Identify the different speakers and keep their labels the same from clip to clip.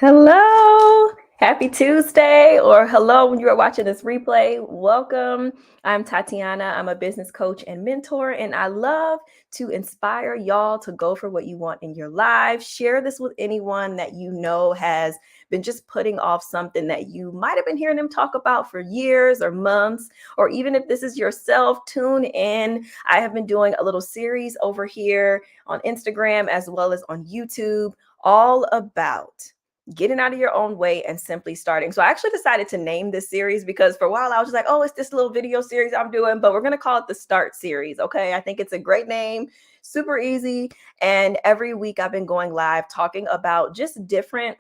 Speaker 1: Hello, happy Tuesday, or hello when you are watching this replay. Welcome. I'm Tatiana. I'm a business coach and mentor, and I love to inspire y'all to go for what you want in your life. Share this with anyone that you know has been just putting off something that you might have been hearing them talk about for years or months, or even if this is yourself, tune in. I have been doing a little series over here on Instagram as well as on YouTube, all about getting out of your own way and simply starting. So I actually decided to name this series because for a while I was just like, oh, it's this little video series I'm doing, but we're going to call it the Start series. Okay. I think it's a great name, super easy. And every week I've been going live talking about just different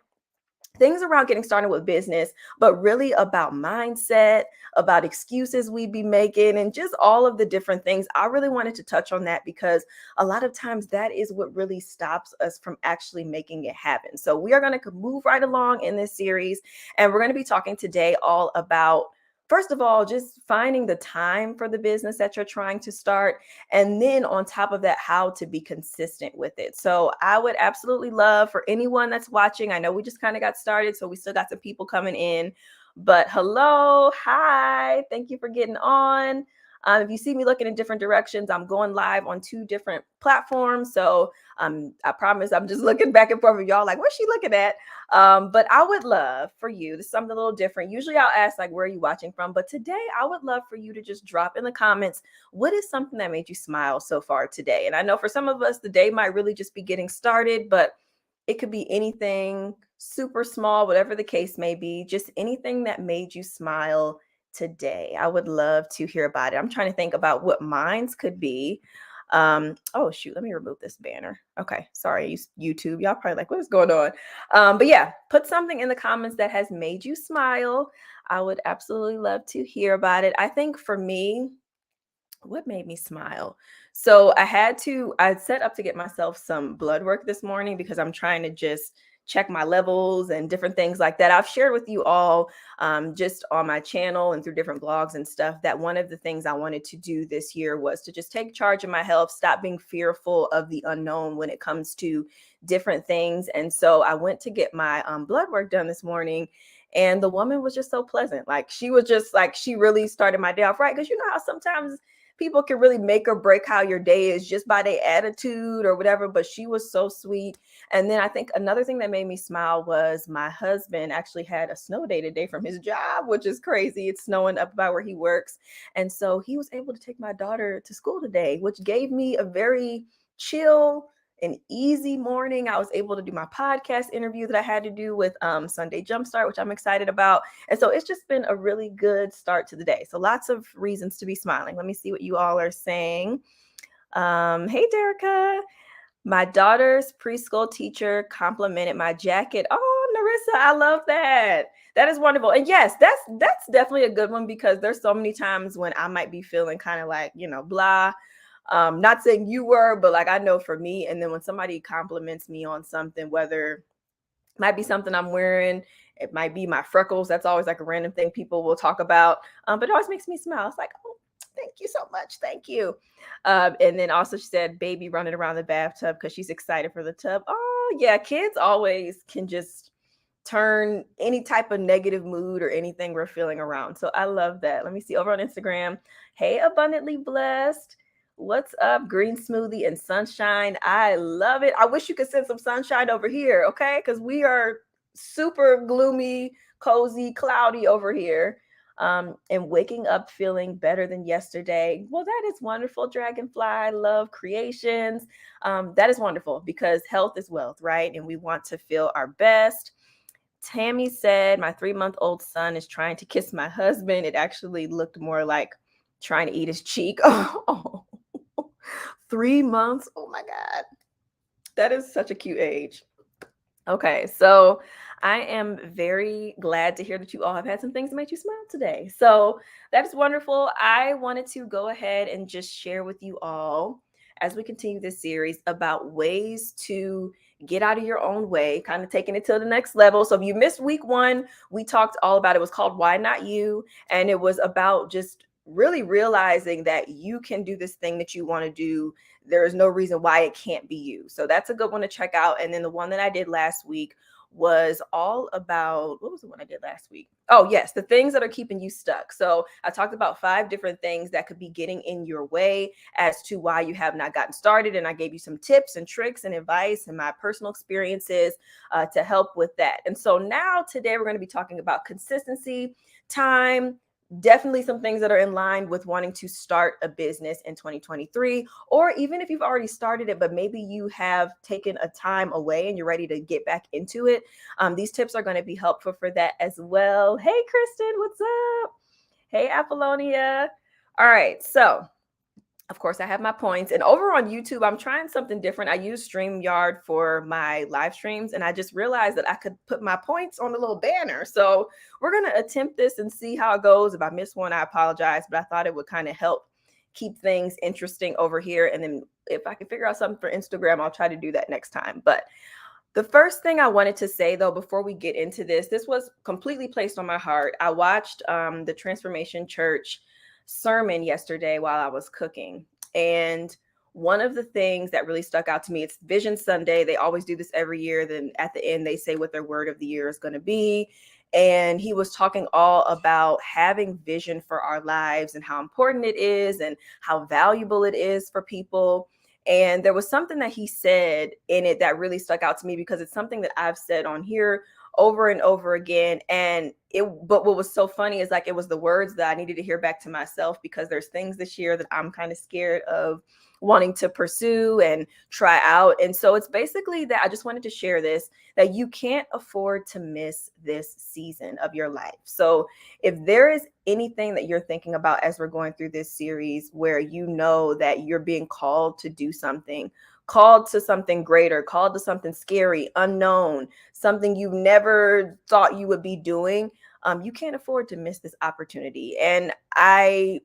Speaker 1: things around getting started with business, but really about mindset, about excuses we be making, and just all of the different things. I really wanted to touch on that because a lot of times that is what really stops us from actually making it happen. So we are going to move right along in this series, and we're going to be talking today all about, first of all, just finding the time for the business that you're trying to start. And then on top of that, how to be consistent with it. So I would absolutely love for anyone that's watching. I know we just kind of got started, so we still got some people coming in. But hello, hi, thank you for getting on. If you see me looking in different directions, I'm going live on 2 different platforms. So I promise I'm just looking back and forth with y'all like, what's she looking at? But I would love for you to something a little different. Usually I'll ask like, where are you watching from? But today I would love for you to just drop in the comments, what is something that made you smile so far today? And I know for some of us, the day might really just be getting started, but it could be anything super small, whatever the case may be, just anything that made you smile today. I would love to hear about it. I'm trying to think about what mines could be. Oh shoot, let me remove this banner. Okay, sorry, YouTube. Y'all probably like, what is going on? But yeah, put something in the comments that has made you smile. I would absolutely love to hear about it. I think for me, what made me smile? So I set up to get myself some blood work this morning because I'm trying to just check my levels and different things like that. I've shared with you all just on my channel and through different blogs and stuff that one of the things I wanted to do this year was to just take charge of my health, stop being fearful of the unknown when it comes to different things. And so I went to get my blood work done this morning. And the woman was just so pleasant. Like she was just like, she really started my day off right. Because you know how sometimes people can really make or break how your day is just by their attitude or whatever, but she was so sweet. And then I think another thing that made me smile was my husband actually had a snow day today from his job, which is crazy. It's snowing up by where he works. And so he was able to take my daughter to school today, which gave me a very chill an easy morning. I was able to do my podcast interview that I had to do with Sunday Jumpstart, which I'm excited about. And so it's just been a really good start to the day. So lots of reasons to be smiling. Let me see what you all are saying. Hey, Derica. My daughter's preschool teacher complimented my jacket. Oh, Narissa, I love that. That is wonderful. And yes, that's definitely a good one because there's so many times when I might be feeling kind of like, blah. Not saying you were, but like I know for me, and then when somebody compliments me on something, whether it might be something I'm wearing, it might be my freckles. That's always like a random thing people will talk about. But it always makes me smile. It's like, oh, thank you so much. Thank you. And then also she said, baby running around the bathtub because she's excited for the tub. Oh, yeah. Kids always can just turn any type of negative mood or anything we're feeling around. So I love that. Let me see over on Instagram. Hey, abundantly blessed. What's up, green smoothie and sunshine? I love it. I wish you could send some sunshine over here, okay? Because we are super gloomy, cozy, cloudy over here. And waking up feeling better than yesterday. Well, that is wonderful, Dragonfly. Love creations. That is wonderful because health is wealth, right? And we want to feel our best. Tammy said, my 3-month-old son is trying to kiss my husband. It actually looked more like trying to eat his cheek. Oh, 3 months. Oh my God. That is such a cute age. Okay, so I am very glad to hear that you all have had some things that made you smile today. So that is wonderful. I wanted to go ahead and just share with you all as we continue this series about ways to get out of your own way, kind of taking it to the next level. So if you missed week 1, we talked all about it. It was called Why Not You? And it was about just really realizing that you can do this thing that you want to do. There is no reason why it can't be you. So that's a good one to check out. And then the one that I did last week was all about, what was the one I did last week? Oh, yes, the things that are keeping you stuck. So I talked about 5 different things that could be getting in your way as to why you have not gotten started. And I gave you some tips and tricks and advice and my personal experiences to help with that. And so now today we're going to be talking about consistency, time, definitely some things that are in line with wanting to start a business in 2023, or even if you've already started it, but maybe you have taken a time away and you're ready to get back into it. These tips are going to be helpful for that as well. Hey, Kristen, what's up? Hey, Apollonia. All right, so of course, I have my points. And over on YouTube, I'm trying something different. I use StreamYard for my live streams, and I just realized that I could put my points on a little banner. So we're going to attempt this and see how it goes. If I miss one, I apologize, but I thought it would kind of help keep things interesting over here. And then if I can figure out something for Instagram, I'll try to do that next time. But the first thing I wanted to say, though, before we get into this was completely placed on my heart. I watched the Transformation Church sermon yesterday while I was cooking. And one of the things that really stuck out to me, it's Vision Sunday. They always do this every year. Then at the end, they say what their word of the year is going to be. And he was talking all about having vision for our lives and how important it is and how valuable it is for people. And there was something that he said in it that really stuck out to me because it's something that I've said on here over and over again. But what was so funny is like, it was the words that I needed to hear back to myself, because there's things this year that I'm kind of scared of wanting to pursue and try out. And so it's basically that I just wanted to share this, that you can't afford to miss this season of your life. So if there is anything that you're thinking about as we're going through this series, where you know that you're being called to do something, called to something greater, called to something scary, unknown, something you never thought you would be doing, you can't afford to miss this opportunity. And I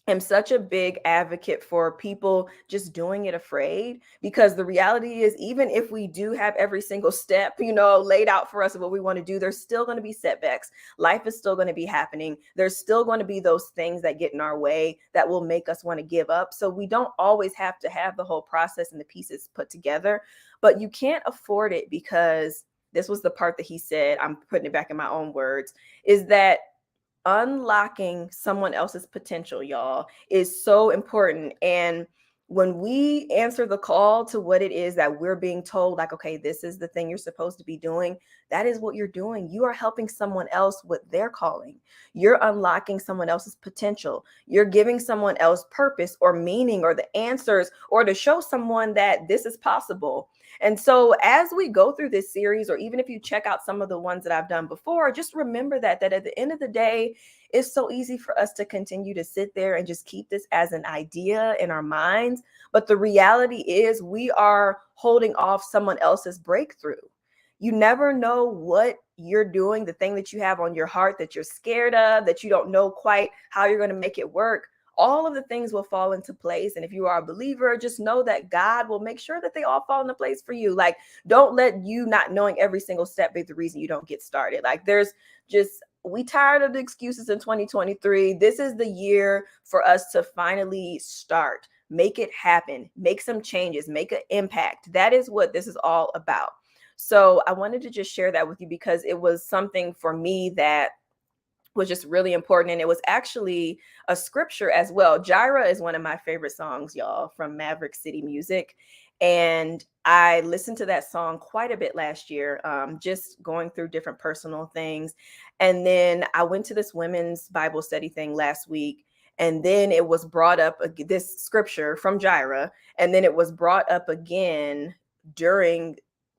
Speaker 1: am such a big advocate for people just doing it afraid, because the reality is, even if we do have every single step, laid out for us of what we want to do, there's still going to be setbacks. Life is still going to be happening. There's still going to be those things that get in our way that will make us want to give up. So we don't always have to have the whole process and the pieces put together, but you can't afford it, because this was the part that he said, I'm putting it back in my own words, is that unlocking someone else's potential, y'all, is so important. And when we answer the call to what it is that we're being told, like, okay, this is the thing you're supposed to be doing, that is what you're doing. You are helping someone else with their calling. You're unlocking someone else's potential. You're giving someone else purpose or meaning or the answers, or to show someone that this is possible. And so as we go through this series, or even if you check out some of the ones that I've done before, just remember that at the end of the day, it's so easy for us to continue to sit there and just keep this as an idea in our minds. But the reality is, we are holding off someone else's breakthrough. You never know what you're doing, the thing that you have on your heart that you're scared of, that you don't know quite how you're going to make it work. All of the things will fall into place. And if you are a believer, just know that God will make sure that they all fall into place for you. Like, don't let you not knowing every single step be the reason you don't get started. Like, we tired of the excuses in 2023. This is the year for us to finally start, make it happen, make some changes, make an impact. That is what this is all about. So I wanted to just share that with you, because it was something for me that was just really important. And it was actually a scripture as well. Jireh is one of my favorite songs, y'all, from Maverick City Music. And I listened to that song quite a bit last year, just going through different personal things. And then I went to this women's Bible study thing last week. And then it was brought up, this scripture from Jireh. And then it was brought up again during,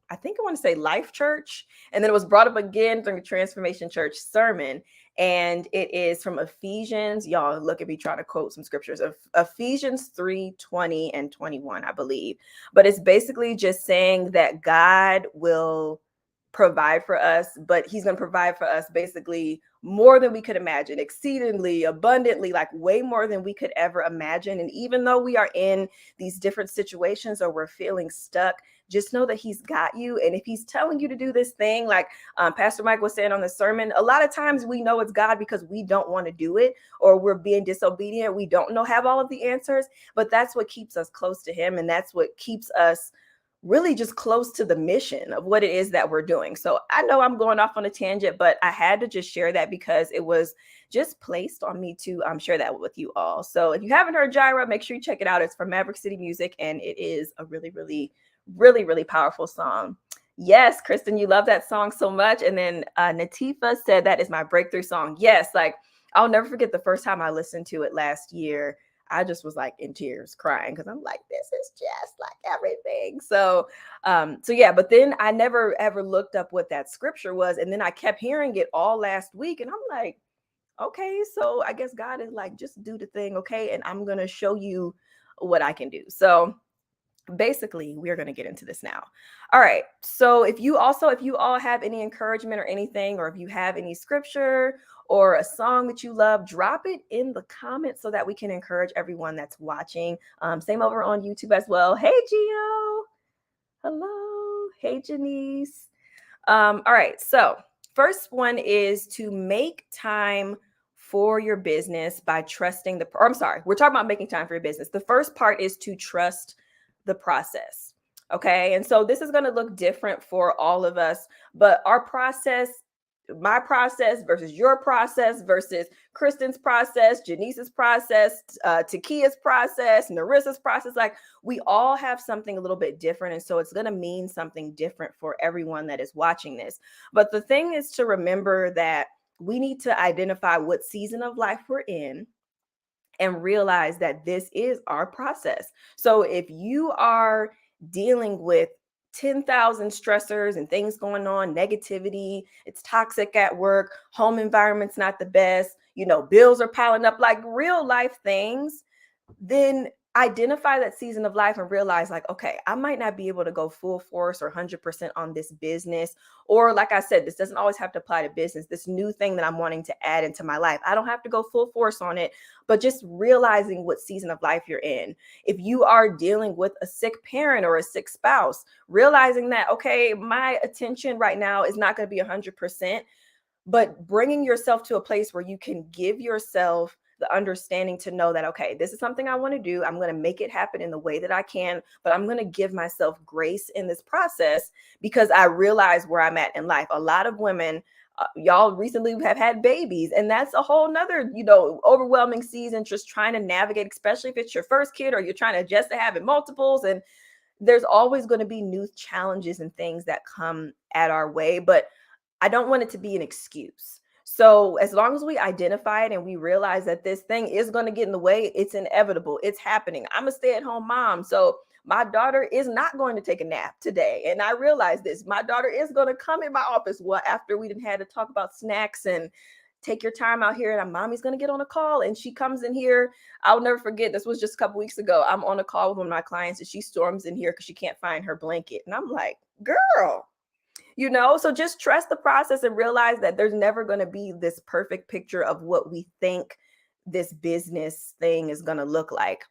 Speaker 1: I think I want to say Life Church. And then it was brought up again during the Transformation Church sermon. And it is from Ephesians. Y'all, look at me trying to quote some scriptures of Ephesians 3:20 and 21, I believe. But it's basically just saying that God will provide for us, but he's going to provide for us basically more than we could imagine, exceedingly abundantly, like way more than we could ever imagine. And even though we are in these different situations or we're feeling stuck, just know that he's got you. And if he's telling you to do this thing, like Pastor Mike was saying on the sermon, a lot of times we know it's God because we don't want to do it or we're being disobedient. We don't know, have all of the answers, but that's what keeps us close to him. And that's what keeps us really just close to the mission of what it is that we're doing. So I know I'm going off on a tangent, but I had to just share that because it was just placed on me to share that with you all. So if you haven't heard Gyra, make sure you check it out. It's from Maverick City Music, and it is a really, really, really, really powerful song. Yes, Kristen, you love that song so much. And then Natifa said that is my breakthrough song. Yes, like I'll never forget the first time I listened to it last year. I just was like in tears crying because I'm like, this is just like everything. So yeah, but then I never ever looked up what that scripture was. And then I kept hearing it all last week. And I'm like, okay, so I guess God is like, just do the thing, okay? And I'm gonna show you what I can do. So basically we're going to get into this now. All right, so if you all have any encouragement or anything, or if you have any scripture or a song that you love, drop it in the comments so that we can encourage everyone that's watching. Same over on YouTube as well. Hey Gio, hello. Hey Janice. All right, so first one is to make time for your business by trusting I'm sorry, we're talking about making time for your business. The first part is to trust the process. Okay. And so this is going to look different for all of us, but our process, my process versus your process versus Kristen's process, Janice's process, Takia's process, Narissa's process, like we all have something a little bit different. And so it's going to mean something different for everyone that is watching this. But the thing is to remember that we need to identify what season of life we're in and realize that this is our process. So if you are dealing with 10,000 stressors and things going on, negativity, it's toxic at work, home environment's not the best, bills are piling up, like real life things, then identify that season of life and realize like, okay, I might not be able to go full force or 100% on this business. Or like I said, this doesn't always have to apply to business. This new thing that I'm wanting to add into my life, I don't have to go full force on it, but just realizing what season of life you're in. If you are dealing with a sick parent or a sick spouse, realizing that, okay, my attention right now is not going to be 100%, but bringing yourself to a place where you can give yourself the understanding to know that, okay, this is something I want to do. I'm going to make it happen in the way that I can, but I'm going to give myself grace in this process because I realize where I'm at in life. A lot of women, y'all recently have had babies, and that's a whole nother, overwhelming season, just trying to navigate, especially if it's your first kid or you're trying to adjust to having multiples. And there's always going to be new challenges and things that come at our way, but I don't want it to be an excuse. So as long as we identify it and we realize that this thing is going to get in the way, it's inevitable. It's happening. I'm a stay-at-home mom. So my daughter is not going to take a nap today. And I realize this. My daughter is going to come in my office after we didn't had to talk about snacks and take your time out here. And mommy's going to get on a call. And she comes in here. I'll never forget. This was just a couple weeks ago. I'm on a call with one of my clients and she storms in here because she can't find her blanket. And I'm like, girl. So just trust the process and realize that there's never going to be this perfect picture of what we think this business thing is going to look like.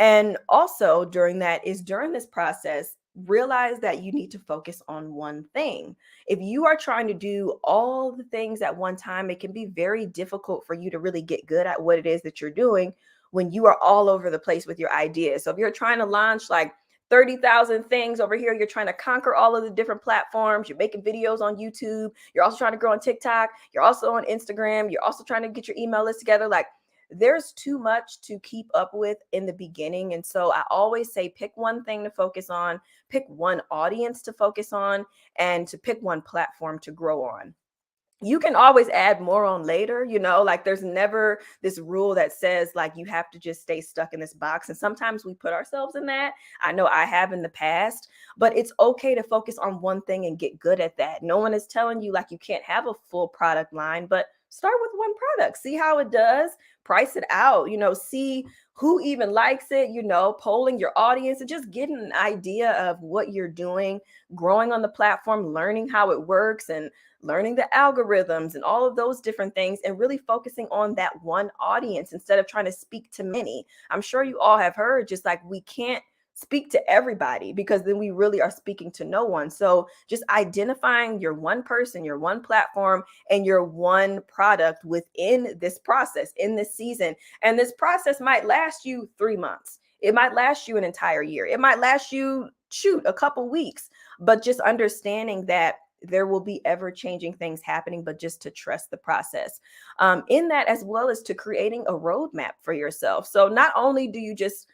Speaker 1: And also during this process, realize that you need to focus on one thing. If you are trying to do all the things at one time, it can be very difficult for you to really get good at what it is that you're doing when you are all over the place with your ideas. So if you're trying to launch like 30,000 things over here, you're trying to conquer all of the different platforms, you're making videos on YouTube, you're also trying to grow on TikTok, you're also on Instagram, you're also trying to get your email list together, like there's too much to keep up with in the beginning. And so I always say pick one thing to focus on, pick one audience to focus on, and to pick one platform to grow on. You can always add more on later, like there's never this rule that says like you have to just stay stuck in this box. And sometimes we put ourselves in that. I know I have in the past, but it's okay to focus on one thing and get good at that. No one is telling you like you can't have a full product line, but start with one product, see how it does, price it out, see who even likes it, polling your audience and just getting an idea of what you're doing, growing on the platform, learning how it works and learning the algorithms and all of those different things, and really focusing on that one audience instead of trying to speak to many. I'm sure you all have heard, just like, we can't speak to everybody because then we really are speaking to no one. So just identifying your one person, your one platform, and your one product within this process, in this season. And this process might last you 3 months. It might last you an entire year. It might last you, shoot, a couple weeks. But just understanding that there will be ever changing things happening, but just to trust the process in that, as well as to creating a roadmap for yourself. So not only do you just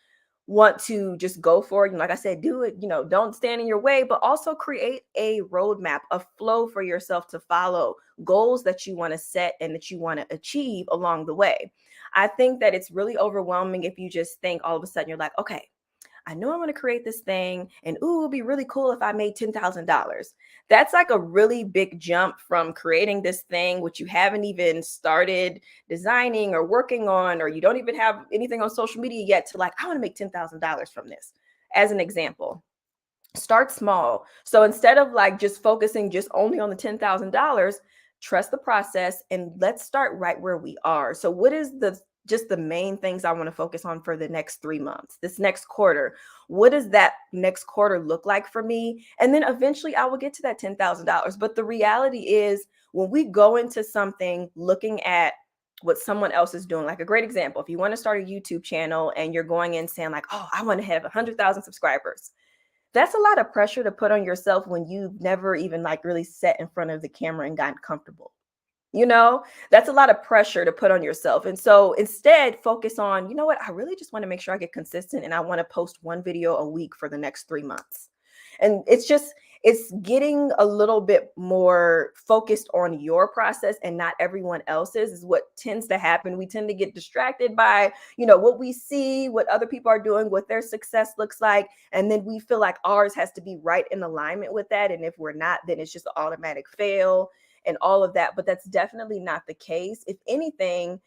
Speaker 1: want to just go for it, and like I said, do it, don't stand in your way, but also create a roadmap, a flow for yourself to follow, goals that you want to set and that you want to achieve along the way. I think that it's really overwhelming if you just think all of a sudden you're like, okay, I know I'm going to create this thing, and ooh, it'd be really cool if I made $10,000. That's like a really big jump from creating this thing, which you haven't even started designing or working on, or you don't even have anything on social media yet, to like, I want to make $10,000 from this, as an example. Start small. So instead of like just focusing just only on the $10,000, trust the process and let's start right where we are. So what is the main things I want to focus on for the next 3 months, this next quarter? What does that next quarter look like for me? And then eventually I will get to that $10,000. But the reality is, when we go into something looking at what someone else is doing, like a great example, if you want to start a YouTube channel and you're going in saying like, oh, I want to have 100,000 subscribers, that's a lot of pressure to put on yourself when you've never even like really sat in front of the camera and gotten comfortable. That's a lot of pressure to put on yourself. And so instead, focus on, I really just want to make sure I get consistent, and I want to post one video a week for the next 3 months. And it's getting a little bit more focused on your process and not everyone else's, is what tends to happen. We tend to get distracted by, what we see, what other people are doing, what their success looks like. And then we feel like ours has to be right in alignment with that. And if we're not, then it's just an automatic fail and all of that. But that's definitely not the case. If anything,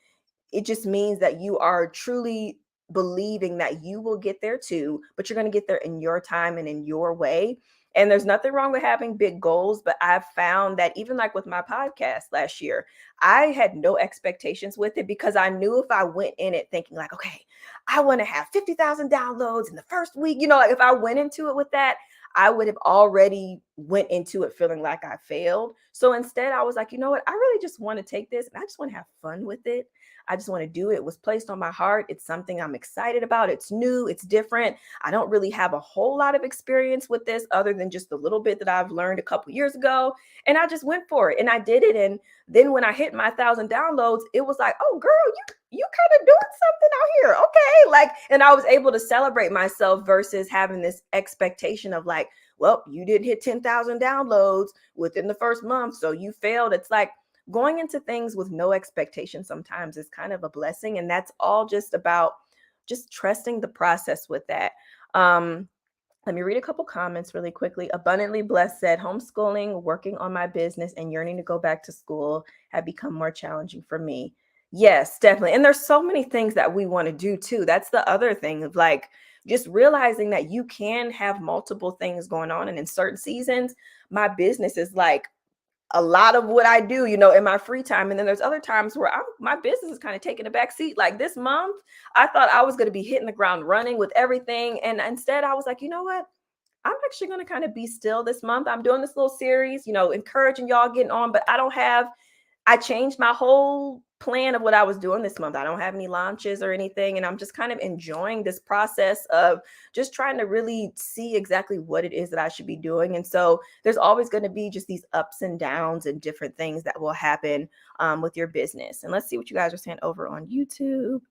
Speaker 1: it just means that you are truly believing that you will get there too, but you're going to get there in your time and in your way. And there's nothing wrong with having big goals, but I've found that even like with my podcast last year, I had no expectations with it, because I knew if I went in it thinking like, okay, I want to have 50,000 downloads in the first week, like if I went into it with that, I would have already went into it feeling like I failed. So instead I was like, you know what? I really just want to take this and I just want to have fun with it. I just want to do it. It was placed on my heart. It's something I'm excited about. It's new. It's different. I don't really have a whole lot of experience with this other than just the little bit that I've learned a couple years ago. And I just went for it and I did it. And then when I hit my 1,000 downloads, it was like, oh girl, you kind of doing something out here. Okay. Like, and I was able to celebrate myself versus having this expectation of like, well, you didn't hit 10,000 downloads within the first month, so you failed. It's like, going into things with no expectation sometimes is kind of a blessing. And that's all just about just trusting the process with that. Let me read a couple comments really quickly. Abundantly Blessed said, homeschooling, working on my business, and yearning to go back to school have become more challenging for me. Yes, definitely. And there's so many things that we want to do too. That's the other thing of like just realizing that you can have multiple things going on. And in certain seasons, my business is like a lot of what I do, in my free time. And then there's other times where my business is kind of taking a back seat. Like this month, I thought I was going to be hitting the ground running with everything. And instead I was like, you know what? I'm actually going to kind of be still this month. I'm doing this little series, encouraging y'all getting on, but I changed my whole plan of what I was doing this month. I don't have any launches or anything. And I'm just kind of enjoying this process of just trying to really see exactly what it is that I should be doing. And so there's always going to be just these ups and downs and different things that will happen with your business. And let's see what you guys are saying over on YouTube.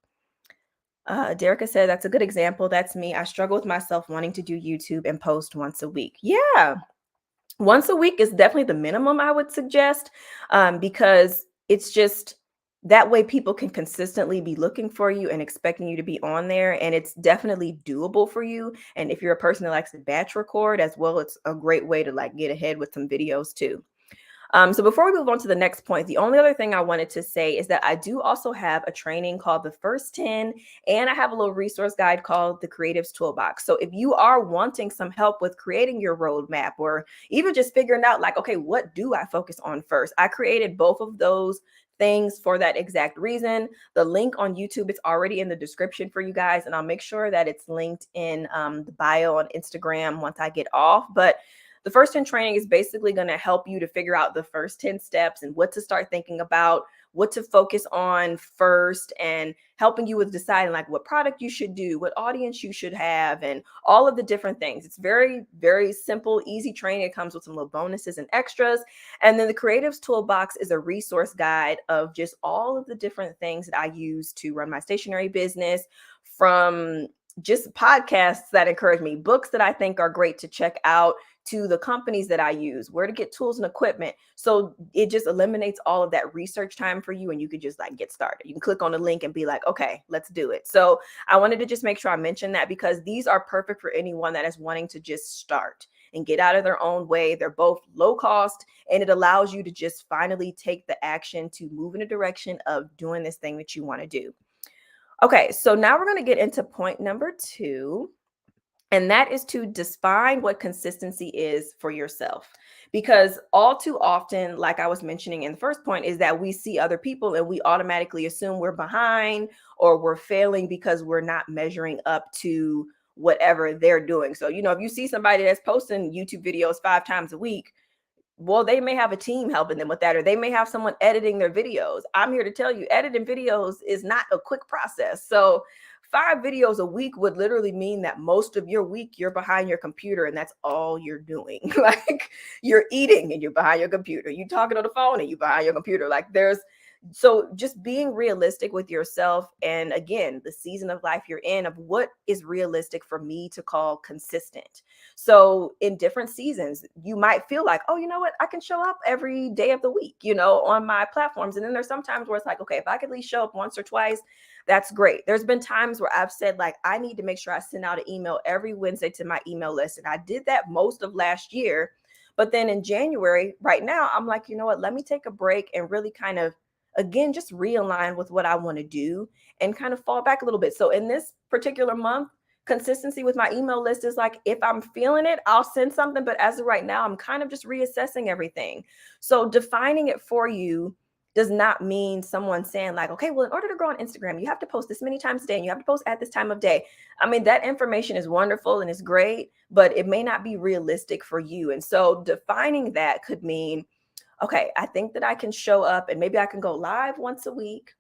Speaker 1: Derica said, that's a good example. That's me. I struggle with myself wanting to do YouTube and post once a week. Yeah. Once a week is definitely the minimum I would suggest, because it's just that way people can consistently be looking for you and expecting you to be on there. And it's definitely doable for you. And if you're a person that likes to batch record as well, it's a great way to like get ahead with some videos too. So before we move on to the next point, the only other thing I wanted to say is that I do also have a training called the First 10, and I have a little resource guide called the Creatives Toolbox. So if you are wanting some help with creating your roadmap or even just figuring out like, okay, what do I focus on first? I created both of those things for that exact reason. The link on YouTube is already in the description for you guys, and I'll make sure that it's linked in the bio on Instagram once I get off. But the first 10 training is basically going to help you to figure out the first 10 steps and what to start thinking about, what to focus on first, and helping you with deciding like what product you should do, what audience you should have, and all of the different things. It's very, very simple, easy training. It comes with some little bonuses and extras. And then the Creatives Toolbox is a resource guide of just all of the different things that I use to run my stationery business, from just podcasts that encourage me, books that I think are great to check out, to the companies that I use, where to get tools and equipment. So it just eliminates all of that research time for you, and you could just like get started. You can click on the link and be like, okay, let's do it. So I wanted to just make sure I mentioned that because these are perfect for anyone that is wanting to just start and get out of their own way. They're both low cost, and it allows you to just finally take the action to move in a direction of doing this thing that you want to do. Okay, so now we're going to get into point number 2. And that is to define what consistency is for yourself. Because all too often, like I was mentioning in the first point, is that we see other people and we automatically assume we're behind or we're failing because we're not measuring up to whatever they're doing. So, if you see somebody that's posting YouTube videos 5 times a week, well, they may have a team helping them with that, or they may have someone editing their videos. I'm here to tell you, editing videos is not a quick process. So 5 videos a week would literally mean that most of your week you're behind your computer and that's all you're doing. Like you're eating and you're behind your computer. You talking on the phone and you behind your computer. So just being realistic with yourself, and again, the season of life you're in, of what is realistic for me to call consistent. So in different seasons, you might feel like, oh, you know what, I can show up every day of the week, on my platforms. And then there's sometimes where it's like, okay, if I could at least show up once or twice, that's great. There's been times where I've said like, I need to make sure I send out an email every Wednesday to my email list. And I did that most of last year. But then in January, right now, I'm like, you know what, let me take a break and really kind of, again, just realign with what I want to do and kind of fall back a little bit. So in this particular month, consistency with my email list is like, if I'm feeling it, I'll send something. But as of right now, I'm kind of just reassessing everything. So defining it for you does not mean someone saying like, okay, well, in order to grow on Instagram, you have to post this many times a day and you have to post at this time of day. I mean, that information is wonderful and it's great, but it may not be realistic for you. And so defining that could mean, okay, I think that I can show up and maybe I can go live once a week,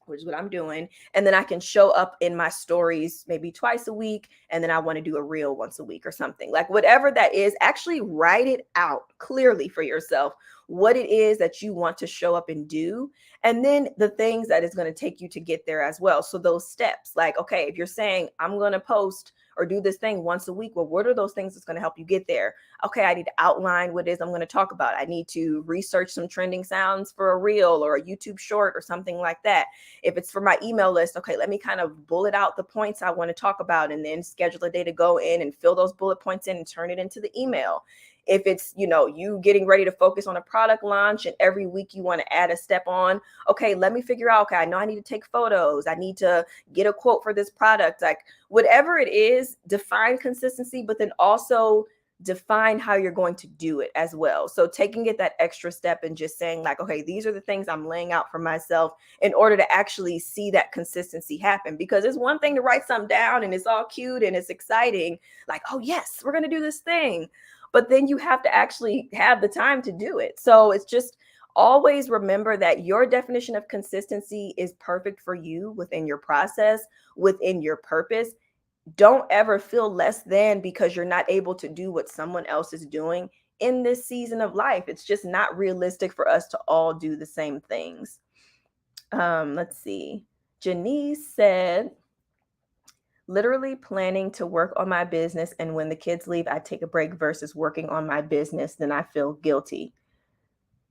Speaker 1: which is what I'm doing. And then I can show up in my stories maybe twice a week. And then I want to do a reel once a week or something. Like whatever that is, actually write it out clearly for yourself, what it is that you want to show up and do. And then the things that is going to take you to get there as well. So those steps, like, okay, if you're saying I'm going to post or do this thing once a week, well, what are those things that's going to help you get there? Okay, I need to outline what it is I'm going to talk about. I need to research some trending sounds for a reel or a YouTube short or something like that. If it's for my email list, okay, let me kind of bullet out the points I want to talk about and then schedule a day to go in and fill those bullet points in and turn it into the email. If it's, you getting ready to focus on a product launch and every week you want to add a step on, okay, let me figure out, okay, I know I need to take photos. I need to get a quote for this product. Like whatever it is, define consistency, but then also define how you're going to do it as well. So taking it that extra step and just saying like, okay, these are the things I'm laying out for myself in order to actually see that consistency happen. Because it's one thing to write something down and it's all cute and it's exciting. Like, oh yes, we're going to do this thing. But then you have to actually have the time to do it. So it's just always remember that your definition of consistency is perfect for you within your process, within your purpose. Don't ever feel less than because you're not able to do what someone else is doing in this season of life. It's just not realistic for us to all do the same things. Let's see. Janice said, literally planning to work on my business, and when the kids leave, I take a break versus working on my business, then I feel guilty.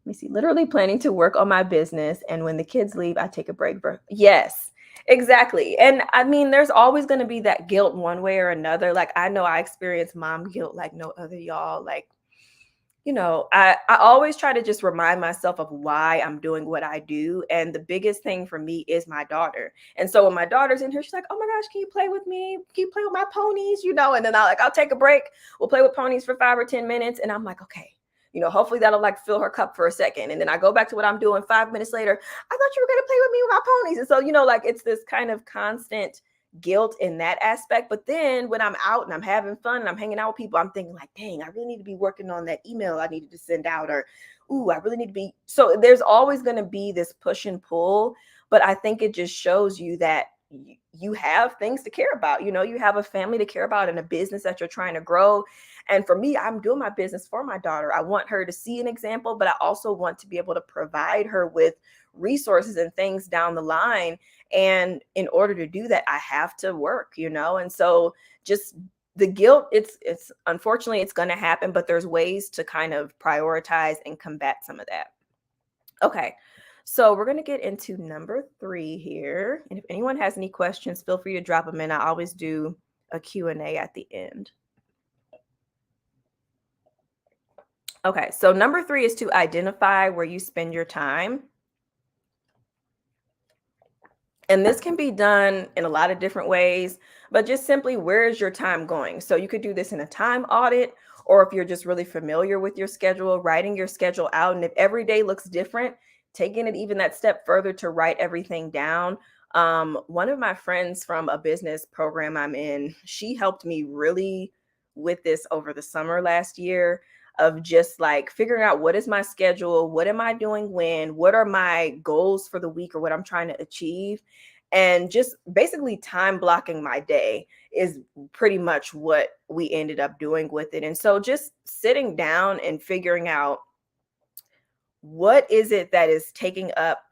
Speaker 1: Let me see. Literally planning to work on my business, and when the kids leave, I take a break. Yes, exactly. And I mean, there's always going to be that guilt one way or another. Like I know I experience mom guilt like no other, y'all. Like I always try to just remind myself of why I'm doing what I do. And the biggest thing for me is my daughter. And so when my daughter's in here, she's like, oh my gosh, can you play with me? Can you play with my ponies? And then I'll take a break. We'll play with ponies for 5 or 10 minutes. And I'm like, okay. Hopefully that'll like fill her cup for a second. And then I go back to what I'm doing 5 minutes later. I thought you were going to play with me with my ponies. And so, like it's this kind of constant guilt in that aspect. But then when I'm out and I'm having fun and I'm hanging out with people, I'm thinking like, dang, I really need to be working on that email I needed to send out, or, ooh, I really need to be. So there's always going to be this push and pull. But I think it just shows you that you have things to care about. You have a family to care about and a business that you're trying to grow. And for me, I'm doing my business for my daughter. I want her to see an example, but I also want to be able to provide her with resources and things down the line. And in order to do that, I have to work, and so just the guilt, it's unfortunately it's going to happen, but there's ways to kind of prioritize and combat some of that. Okay. So we're going to get into number 3 here. And if anyone has any questions, feel free to drop them in. I always do a Q&A at the end. Okay. So number 3 is to identify where you spend your time. And this can be done in a lot of different ways, but just simply, where is your time going? So you could do this in a time audit, or if you're just really familiar with your schedule, writing your schedule out. And if every day looks different, taking it even that step further to write everything down. One of my friends from a business program I'm in, she helped me really with this over the summer last year, of just like figuring out what is my schedule, what am I doing when, what are my goals for the week or what I'm trying to achieve, and just basically time blocking my day is pretty much what we ended up doing with it. And so just sitting down and figuring out what is it that is taking up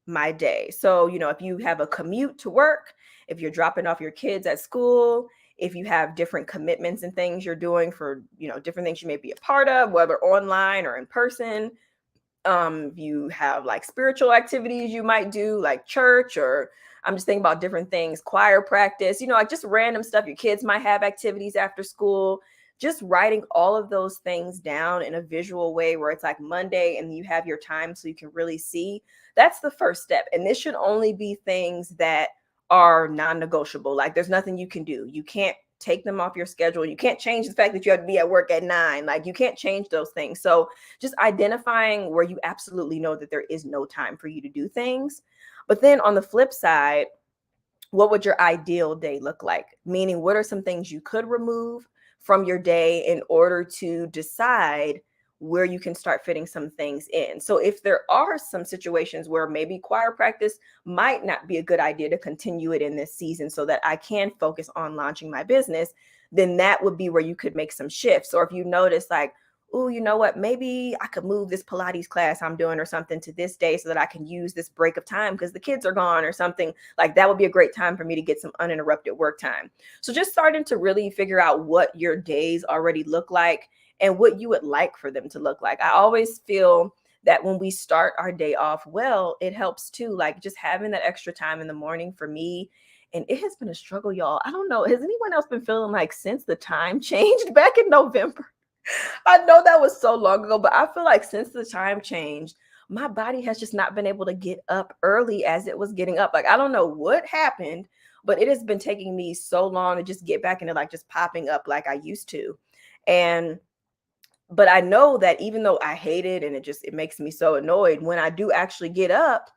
Speaker 1: my day. So, if you have a commute to work, if you're dropping off your kids at school, if you have different commitments and things you're doing for, different things you may be a part of, whether online or in person, you have like spiritual activities you might do, like church, or I'm just thinking about different things, choir practice, like just random stuff. Your kids might have activities after school. Just writing all of those things down in a visual way where it's like Monday and you have your time so you can really see. That's the first step. And this should only be things that are non-negotiable. Like there's nothing you can do. You can't take them off your schedule. You can't change the fact that you have to be at work at 9. Like you can't change those things. So just identifying where you absolutely know that there is no time for you to do things. But then on the flip side, what would your ideal day look like? Meaning, what are some things you could remove from your day in order to decide where you can start fitting some things in? So if there are some situations where maybe choir practice might not be a good idea to continue it in this season so that I can focus on launching my business, then that would be where you could make some shifts. Or if you notice like, oh, you know what, maybe I could move this Pilates class I'm doing or something to this day so that I can use this break of time because the kids are gone or something, like that would be a great time for me to get some uninterrupted work time. So just starting to really figure out what your days already look like and what you would like for them to look like. I always feel that when we start our day off well, it helps too, like just having that extra time in the morning for me. And it has been a struggle, y'all. I don't know. Has anyone else been feeling like since the time changed back in November? I know that was so long ago, but I feel like since the time changed, my body has just not been able to get up early as it was getting up. Like, I don't know what happened, but it has been taking me so long to just get back into like just popping up like I used to. And but I know that even though I hate it and it makes me so annoyed, when I do actually get up,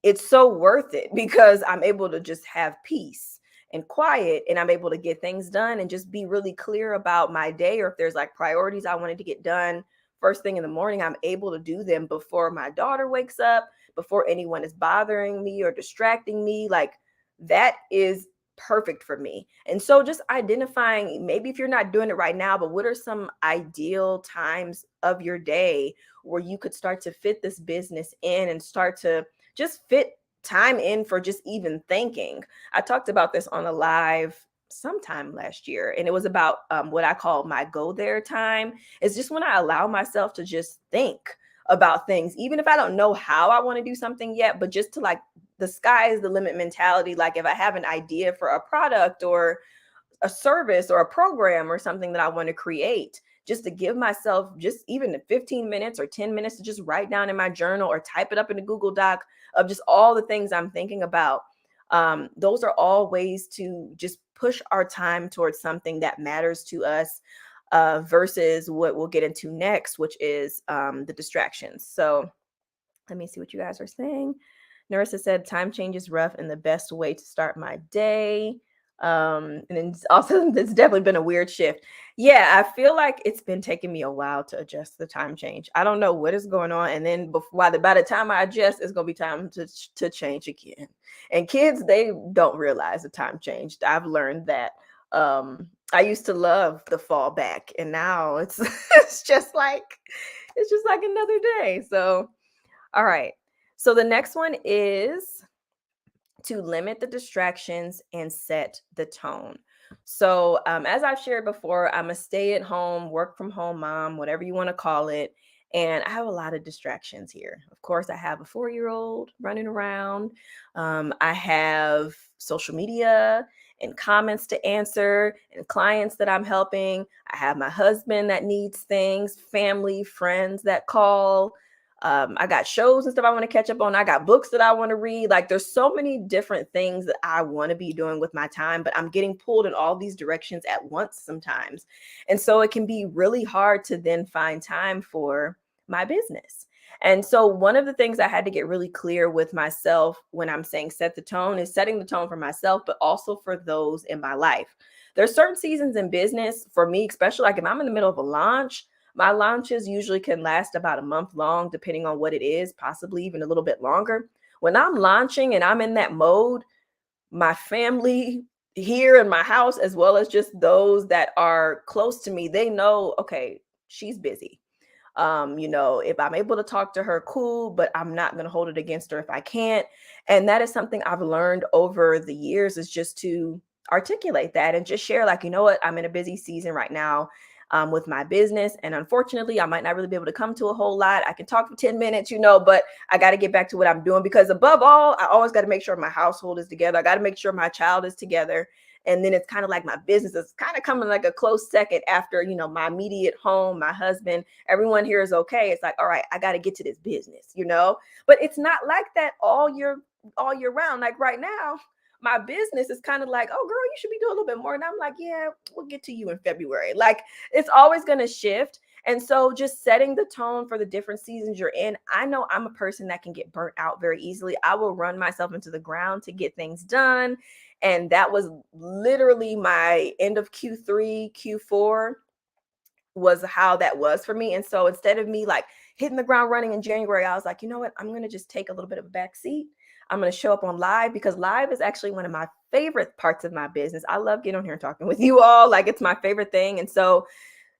Speaker 1: it's so worth it because I'm able to just have peace and quiet, and I'm able to get things done and just be really clear about my day. Or if there's like priorities I wanted to get done first thing in the morning, I'm able to do them before my daughter wakes up, before anyone is bothering me or distracting me. Like that is perfect for me. And so just identifying, maybe if you're not doing it right now, but what are some ideal times of your day where you could start to fit this business in and start to just fit time in for just even thinking. I talked about this on a live sometime last year, and it was about what I call my go there time. It's just when I allow myself to just think about things, even if I don't know how I want to do something yet, but just to like the sky is the limit mentality. Like if I have an idea for a product or a service or a program or something that I want to create, just to give myself just even 15 minutes or 10 minutes to just write down in my journal or type it up in a Google Doc of just all the things I'm thinking about. Those are all ways to just push our time towards something that matters to us, versus what we'll get into next, which is the distractions. So let me see what you guys are saying. Narissa said, time change is rough and the best way to start my day. And then also, it's definitely been a weird shift. Yeah, I feel like it's been taking me a while to adjust to the time change. I don't know what is going on. And then by the time I adjust, it's going to be time to change again. And kids, they don't realize the time changed. I've learned that. I used to love the fall back, and now it's it's just like another day. So all right. So the next one is to limit the distractions and set the tone. So, as I've shared before, I'm a stay at home, work from home mom, whatever you want to call it. And I have a lot of distractions here. Of course, I have a 4-year-old running around. I have social media and comments to answer and clients that I'm helping. I have my husband that needs things, family, friends that call. I got shows and stuff I want to catch up on. I got books that I want to read. Like, there's so many different things that I want to be doing with my time, but I'm getting pulled in all these directions at once sometimes. And so it can be really hard to then find time for my business. And so one of the things I had to get really clear with myself when I'm saying set the tone is setting the tone for myself, but also for those in my life. There's certain seasons in business for me, especially like if I'm in the middle of a launch. My launches usually can last about a month long, depending on what it is, possibly even a little bit longer. When I'm launching and I'm in that mode, my family here in my house, as well as just those that are close to me, they know, okay, she's busy. If I'm able to talk to her, cool, but I'm not going to hold it against her if I can't. And that is something I've learned over the years, is just to articulate that and just share, like, you know what, I'm in a busy season right now. With my business. And unfortunately, I might not really be able to come to a whole lot. I can talk for 10 minutes, but I got to get back to what I'm doing, because above all, I always got to make sure my household is together. I got to make sure my child is together. And then it's kind of like my business is kind of coming like a close second after, my immediate home, my husband, everyone here is okay. It's like, all right, I got to get to this business. But it's not like that all year round. Like right now, my business is kind of like, oh girl, you should be doing a little bit more. And I'm like, yeah, we'll get to you in February. Like, it's always going to shift. And so just setting the tone for the different seasons you're in. I know I'm a person that can get burnt out very easily. I will run myself into the ground to get things done. And that was literally my end of Q3, Q4 was how that was for me. And so instead of me like hitting the ground running in January, I was like, you know what? I'm going to just take a little bit of a back seat. I'm going to show up on live, because live is actually one of my favorite parts of my business. I love getting on here and talking with you all. Like, it's my favorite thing. And so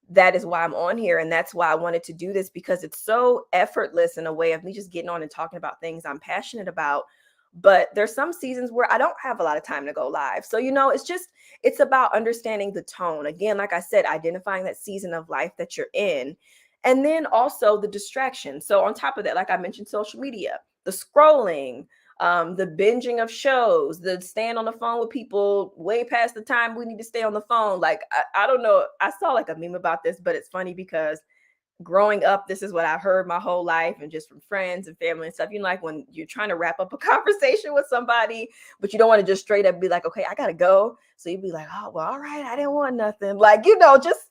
Speaker 1: that is why I'm on here. And that's why I wanted to do this, because it's so effortless in a way of me just getting on and talking about things I'm passionate about. But there's some seasons where I don't have a lot of time to go live. So, it's about understanding the tone. Again, like I said, identifying that season of life that you're in. And then also the distraction. So on top of that, like I mentioned, social media, the scrolling, the binging of shows, the staying on the phone with people way past the time we need to stay on the phone. Like, I don't know. I saw like a meme about this, but it's funny because growing up, this is what I heard my whole life, and just from friends and family and stuff. Like when you're trying to wrap up a conversation with somebody, but you don't want to just straight up be like, okay, I gotta go. So you'd be like, oh, well, all right, I didn't want nothing. Like, just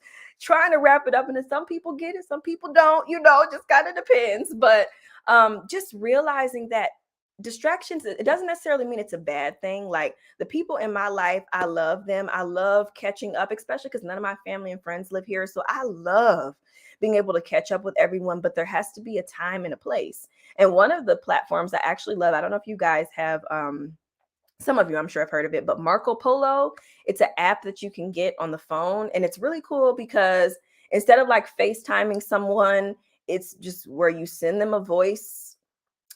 Speaker 1: trying to wrap it up. And then some people get it, some people don't, just kind of depends. But just realizing that distractions, it doesn't necessarily mean it's a bad thing. Like, the people in my life, I love them. I love catching up, especially because none of my family and friends live here. So I love being able to catch up with everyone, but there has to be a time and a place. And one of the platforms I actually love, I don't know if you guys have, some of you, I'm sure, have heard of it, but Marco Polo, it's an app that you can get on the phone. And it's really cool because instead of like FaceTiming someone, it's just where you send them a voice.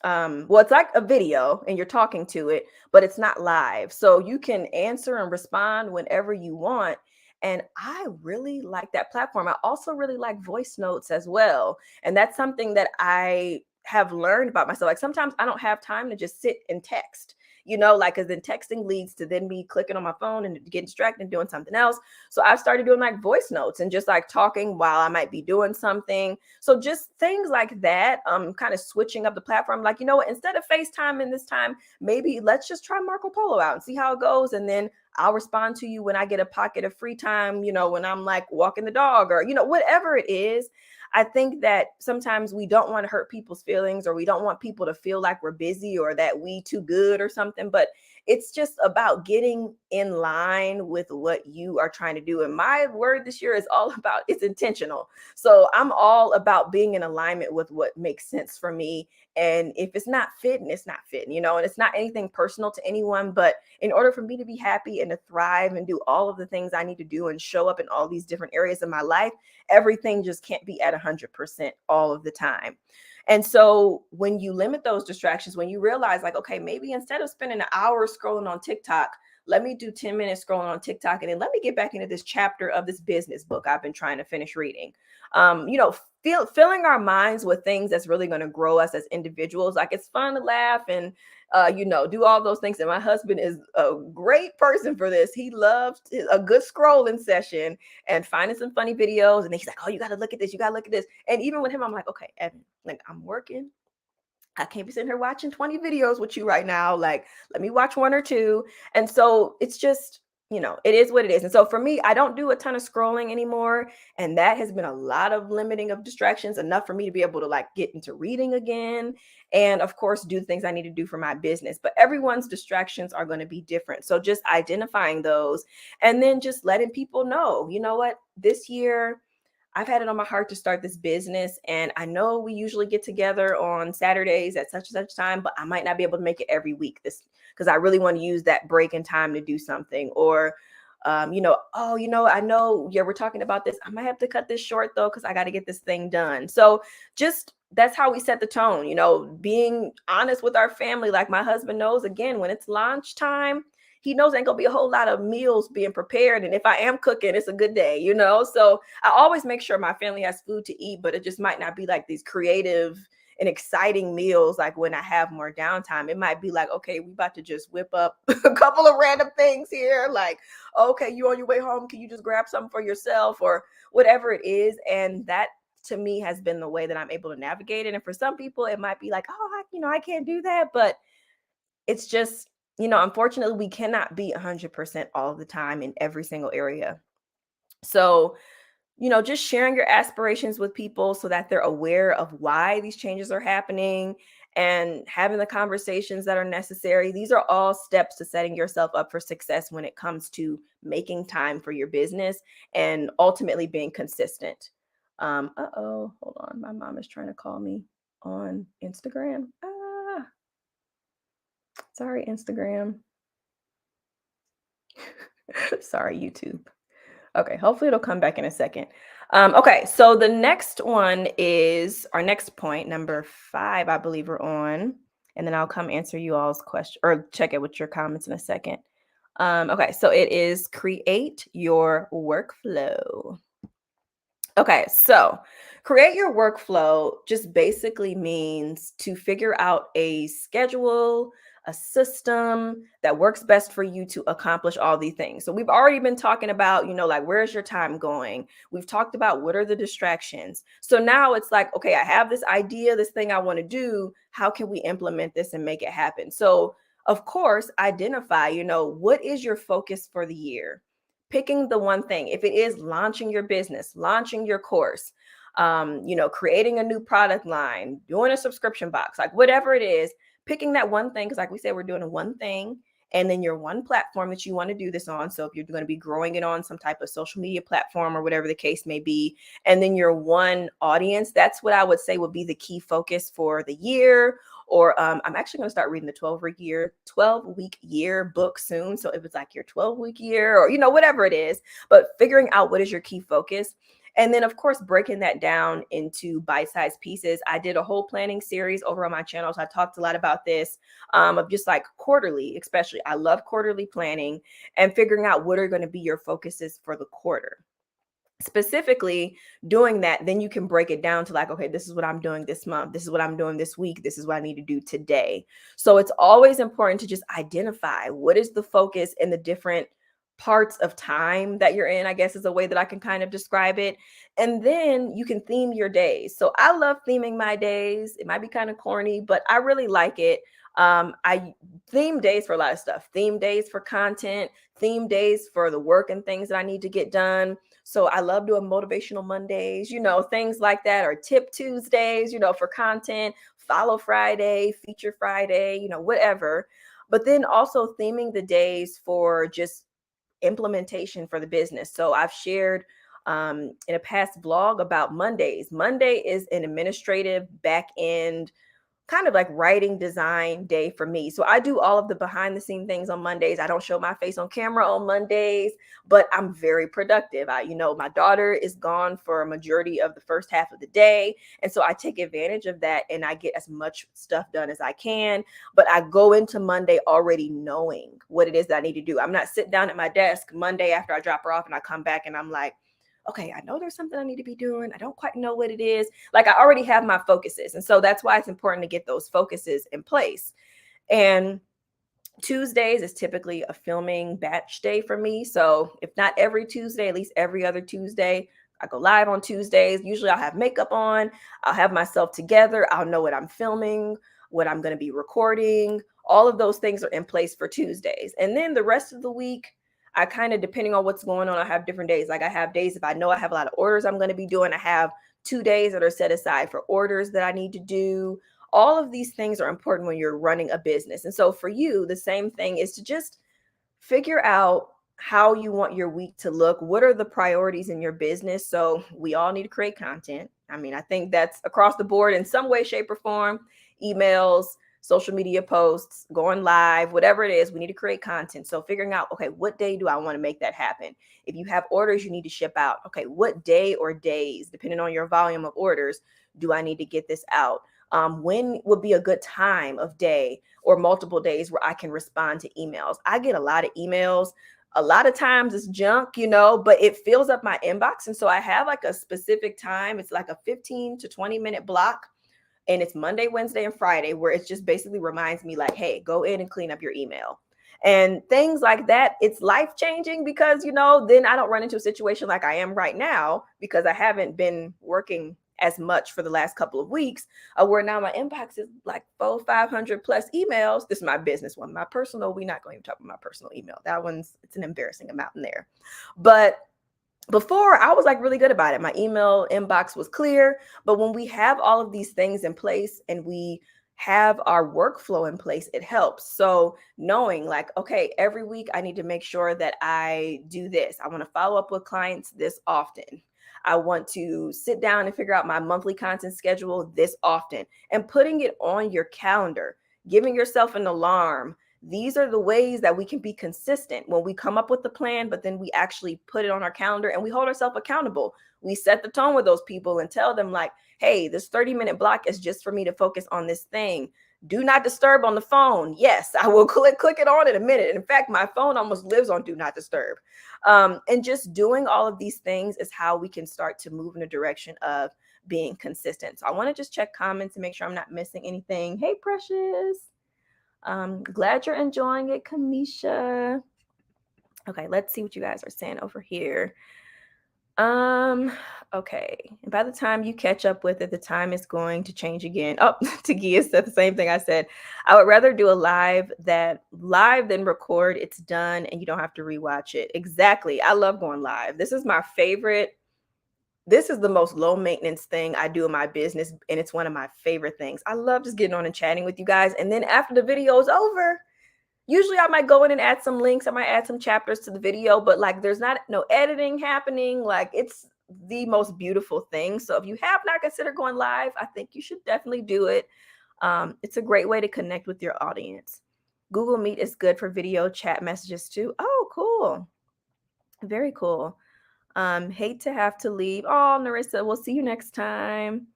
Speaker 1: Well, it's like a video and you're talking to it, but it's not live. So you can answer and respond whenever you want. And I really like that platform. I also really like voice notes as well. And that's something that I have learned about myself. Like, sometimes I don't have time to just sit and text. like, because then texting leads to then me clicking on my phone and getting distracted and doing something else. So I've started doing like voice notes and just like talking while I might be doing something. So just things like that, kind of switching up the platform. Like, instead of FaceTime in this time, maybe let's just try Marco Polo out and see how it goes. And then I'll respond to you when I get a pocket of free time, when I'm like walking the dog or, whatever it is. I think that sometimes we don't want to hurt people's feelings, or we don't want people to feel like we're busy or that we too good or something. But it's just about getting in line with what you are trying to do. And my word this year is all about, it's intentional. So I'm all about being in alignment with what makes sense for me. And if it's not fitting, it's not fitting, and it's not anything personal to anyone. But in order for me to be happy and to thrive and do all of the things I need to do and show up in all these different areas of my life, everything just can't be at 100% all of the time. And so when you limit those distractions, when you realize like, okay, maybe instead of spending an hour scrolling on TikTok, let me do 10 minutes scrolling on TikTok, and then let me get back into this chapter of this business book I've been trying to finish reading. Filling our minds with things that's really going to grow us as individuals. Like, it's fun to laugh and do all those things. And my husband is a great person for this. He loves a good scrolling session and finding some funny videos. And he's like, oh, you got to look at this. You got to look at this. And even with him, I'm like, okay, Evan, like, I'm working. I can't be sitting here watching 20 videos with you right now. Like, let me watch one or two. And so it's just, it is what it is. And so for me, I don't do a ton of scrolling anymore. And that has been a lot of limiting of distractions, enough for me to be able to like get into reading again. And of course, do the things I need to do for my business. But everyone's distractions are going to be different. So just identifying those and then just letting people know, you know what, this year, I've had it on my heart to start this business. And I know we usually get together on Saturdays at such and such time, but I might not be able to make it every week because I really want to use that break in time to do something. Or, I know, yeah, we're talking about this. I might have to cut this short though, because I got to get this thing done. So just that's how we set the tone, being honest with our family. Like, my husband knows, again, when it's lunch time, he knows ain't gonna be a whole lot of meals being prepared. And if I am cooking, it's a good day, So I always make sure my family has food to eat, but it just might not be like these creative and exciting meals. Like, when I have more downtime, it might be like, okay, we about to just whip up a couple of random things here. Like, okay, you on your way home, can you just grab something for yourself or whatever it is? And that, to me, has been the way that I'm able to navigate it. And for some people, it might be like, oh, I can't do that. But it's just, unfortunately, we cannot be 100% all the time in every single area. So, just sharing your aspirations with people so that they're aware of why these changes are happening and having the conversations that are necessary. These are all steps to setting yourself up for success when it comes to making time for your business and ultimately being consistent. Hold on. My mom is trying to call me on Instagram. Sorry, Instagram. Sorry, YouTube. Okay, hopefully it'll come back in a second. Okay, so the next one is our next point, number 5, I believe we're on. And then I'll come answer you all's question or check it with your comments in a second. Okay, so it is create your workflow. Okay, so create your workflow just basically means to figure out a schedule, a system that works best for you to accomplish all these things. So we've already been talking about, like, where's your time going? We've talked about what are the distractions. So now it's like, okay, I have this idea, this thing I want to do. How can we implement this and make it happen? So, of course, identify, what is your focus for the year? Picking the one thing. If it is launching your business, launching your course, creating a new product line, doing a subscription box, like whatever it is, picking that one thing. Because like we said, we're doing a one thing, and then your one platform that you want to do this on. So if you're going to be growing it on some type of social media platform or whatever the case may be, and then your one audience, that's what I would say would be the key focus for the year. Or I'm actually going to start reading the 12-week year book soon. So if it's like your 12-week year or, whatever it is, but figuring out what is your key focus. And then, of course, breaking that down into bite-sized pieces. I did a whole planning series over on my channel. So I talked a lot about this, of just like quarterly, especially. I love quarterly planning and figuring out what are going to be your focuses for the quarter. specifically doing that, then you can break it down to like, okay, this is what I'm doing this month. This is what I'm doing this week. This is what I need to do today. So it's always important to just identify what is the focus in the different parts of time that you're in, I guess is a way that I can kind of describe it. And then you can theme your days. So I love theming my days. It might be kind of corny, but I really like it. I theme days for a lot of stuff, theme days for content, theme days for the work and things that I need to get done. So I love doing motivational Mondays, things like that, or tip Tuesdays, for content, follow Friday, feature Friday, whatever. But then also theming the days for just implementation for the business. So I've shared in a past vlog about Mondays. Monday is an administrative back end kind of like writing design day for me. So I do all of the behind the scene things on Mondays. I don't show my face on camera on Mondays, but I'm very productive. My daughter is gone for a majority of the first half of the day. And so I take advantage of that and I get as much stuff done as I can. But I go into Monday already knowing what it is that I need to do. I'm not sitting down at my desk Monday after I drop her off and I come back and I'm like, okay, I know there's something I need to be doing. I don't quite know what it is. Like I already have my focuses. And so that's why it's important to get those focuses in place. And Tuesdays is typically a filming batch day for me. So if not every Tuesday, at least every other Tuesday, I go live on Tuesdays. Usually I'll have makeup on, I'll have myself together, I'll know what I'm filming, what I'm going to be recording. All of those things are in place for Tuesdays. And then the rest of the week, I kind of, depending on what's going on, I have different days. Like I have days if I know I have a lot of orders I'm going to be doing, I have 2 days that are set aside for orders that I need to do. All of these things are important when you're running a business. And so for you, the same thing is to just figure out how you want your week to look. What are the priorities in your business? So we all need to create content. I mean, I think that's across the board in some way, shape, or form. Emails, social media posts, going live, whatever it is, we need to create content. So figuring out, okay, what day do I want to make that happen? If you have orders you need to ship out, okay, what day or days, depending on your volume of orders, do I need to get this out? When would be a good time of day or multiple days where I can respond to emails? I get a lot of emails. A lot of times it's junk, but it fills up my inbox. And so I have like a specific time. It's like a 15 to 20-minute block. And it's Monday, Wednesday, and Friday, where it just basically reminds me like, hey, go in and clean up your email. And things like that, it's life changing because, then I don't run into a situation like I am right now because I haven't been working as much for the last couple of weeks, where now my inbox is like 500 plus emails. This is my business one. My personal, we're not going to talk about my personal email. It's an embarrassing amount in there. But before, I was like really good about it. My email inbox was clear. But when we have all of these things in place and we have our workflow in place, it helps. So knowing like, okay, every week I need to make sure that I do this. I want to follow up with clients this often. I want to sit down and figure out my monthly content schedule this often and putting it on your calendar, giving yourself an alarm. These are the ways that we can be consistent when we come up with the plan, but then we actually put it on our calendar and we hold ourselves accountable. We set the tone with those people and tell them like, hey, this 30-minute block is just for me to focus on this thing. Do not disturb on the phone. Yes, I will click it on in a minute. In fact, my phone almost lives on do not disturb. And just doing all of these things is how we can start to move in a direction of being consistent. So I want to just check comments and make sure I'm not missing anything. Hey, Precious. Glad you're enjoying it, Kamisha. Okay, let's see what you guys are saying over here. Okay. And by the time you catch up with it, the time is going to change again. Oh, Tagia said the same thing I said. I would rather do a live than record. It's done and you don't have to rewatch it. Exactly. I love going live. This is my favorite. This is the most low maintenance thing I do in my business. And it's one of my favorite things. I love just getting on and chatting with you guys. And then after the video is over, usually I might go in and add some links. I might add some chapters to the video, but like there's no editing happening. Like it's the most beautiful thing. So if you have not considered going live, I think you should definitely do it. It's a great way to connect with your audience. Google Meet is good for video chat messages too. Oh, cool. Very cool. Hate to have to leave. Oh, Narissa, we'll see you next time.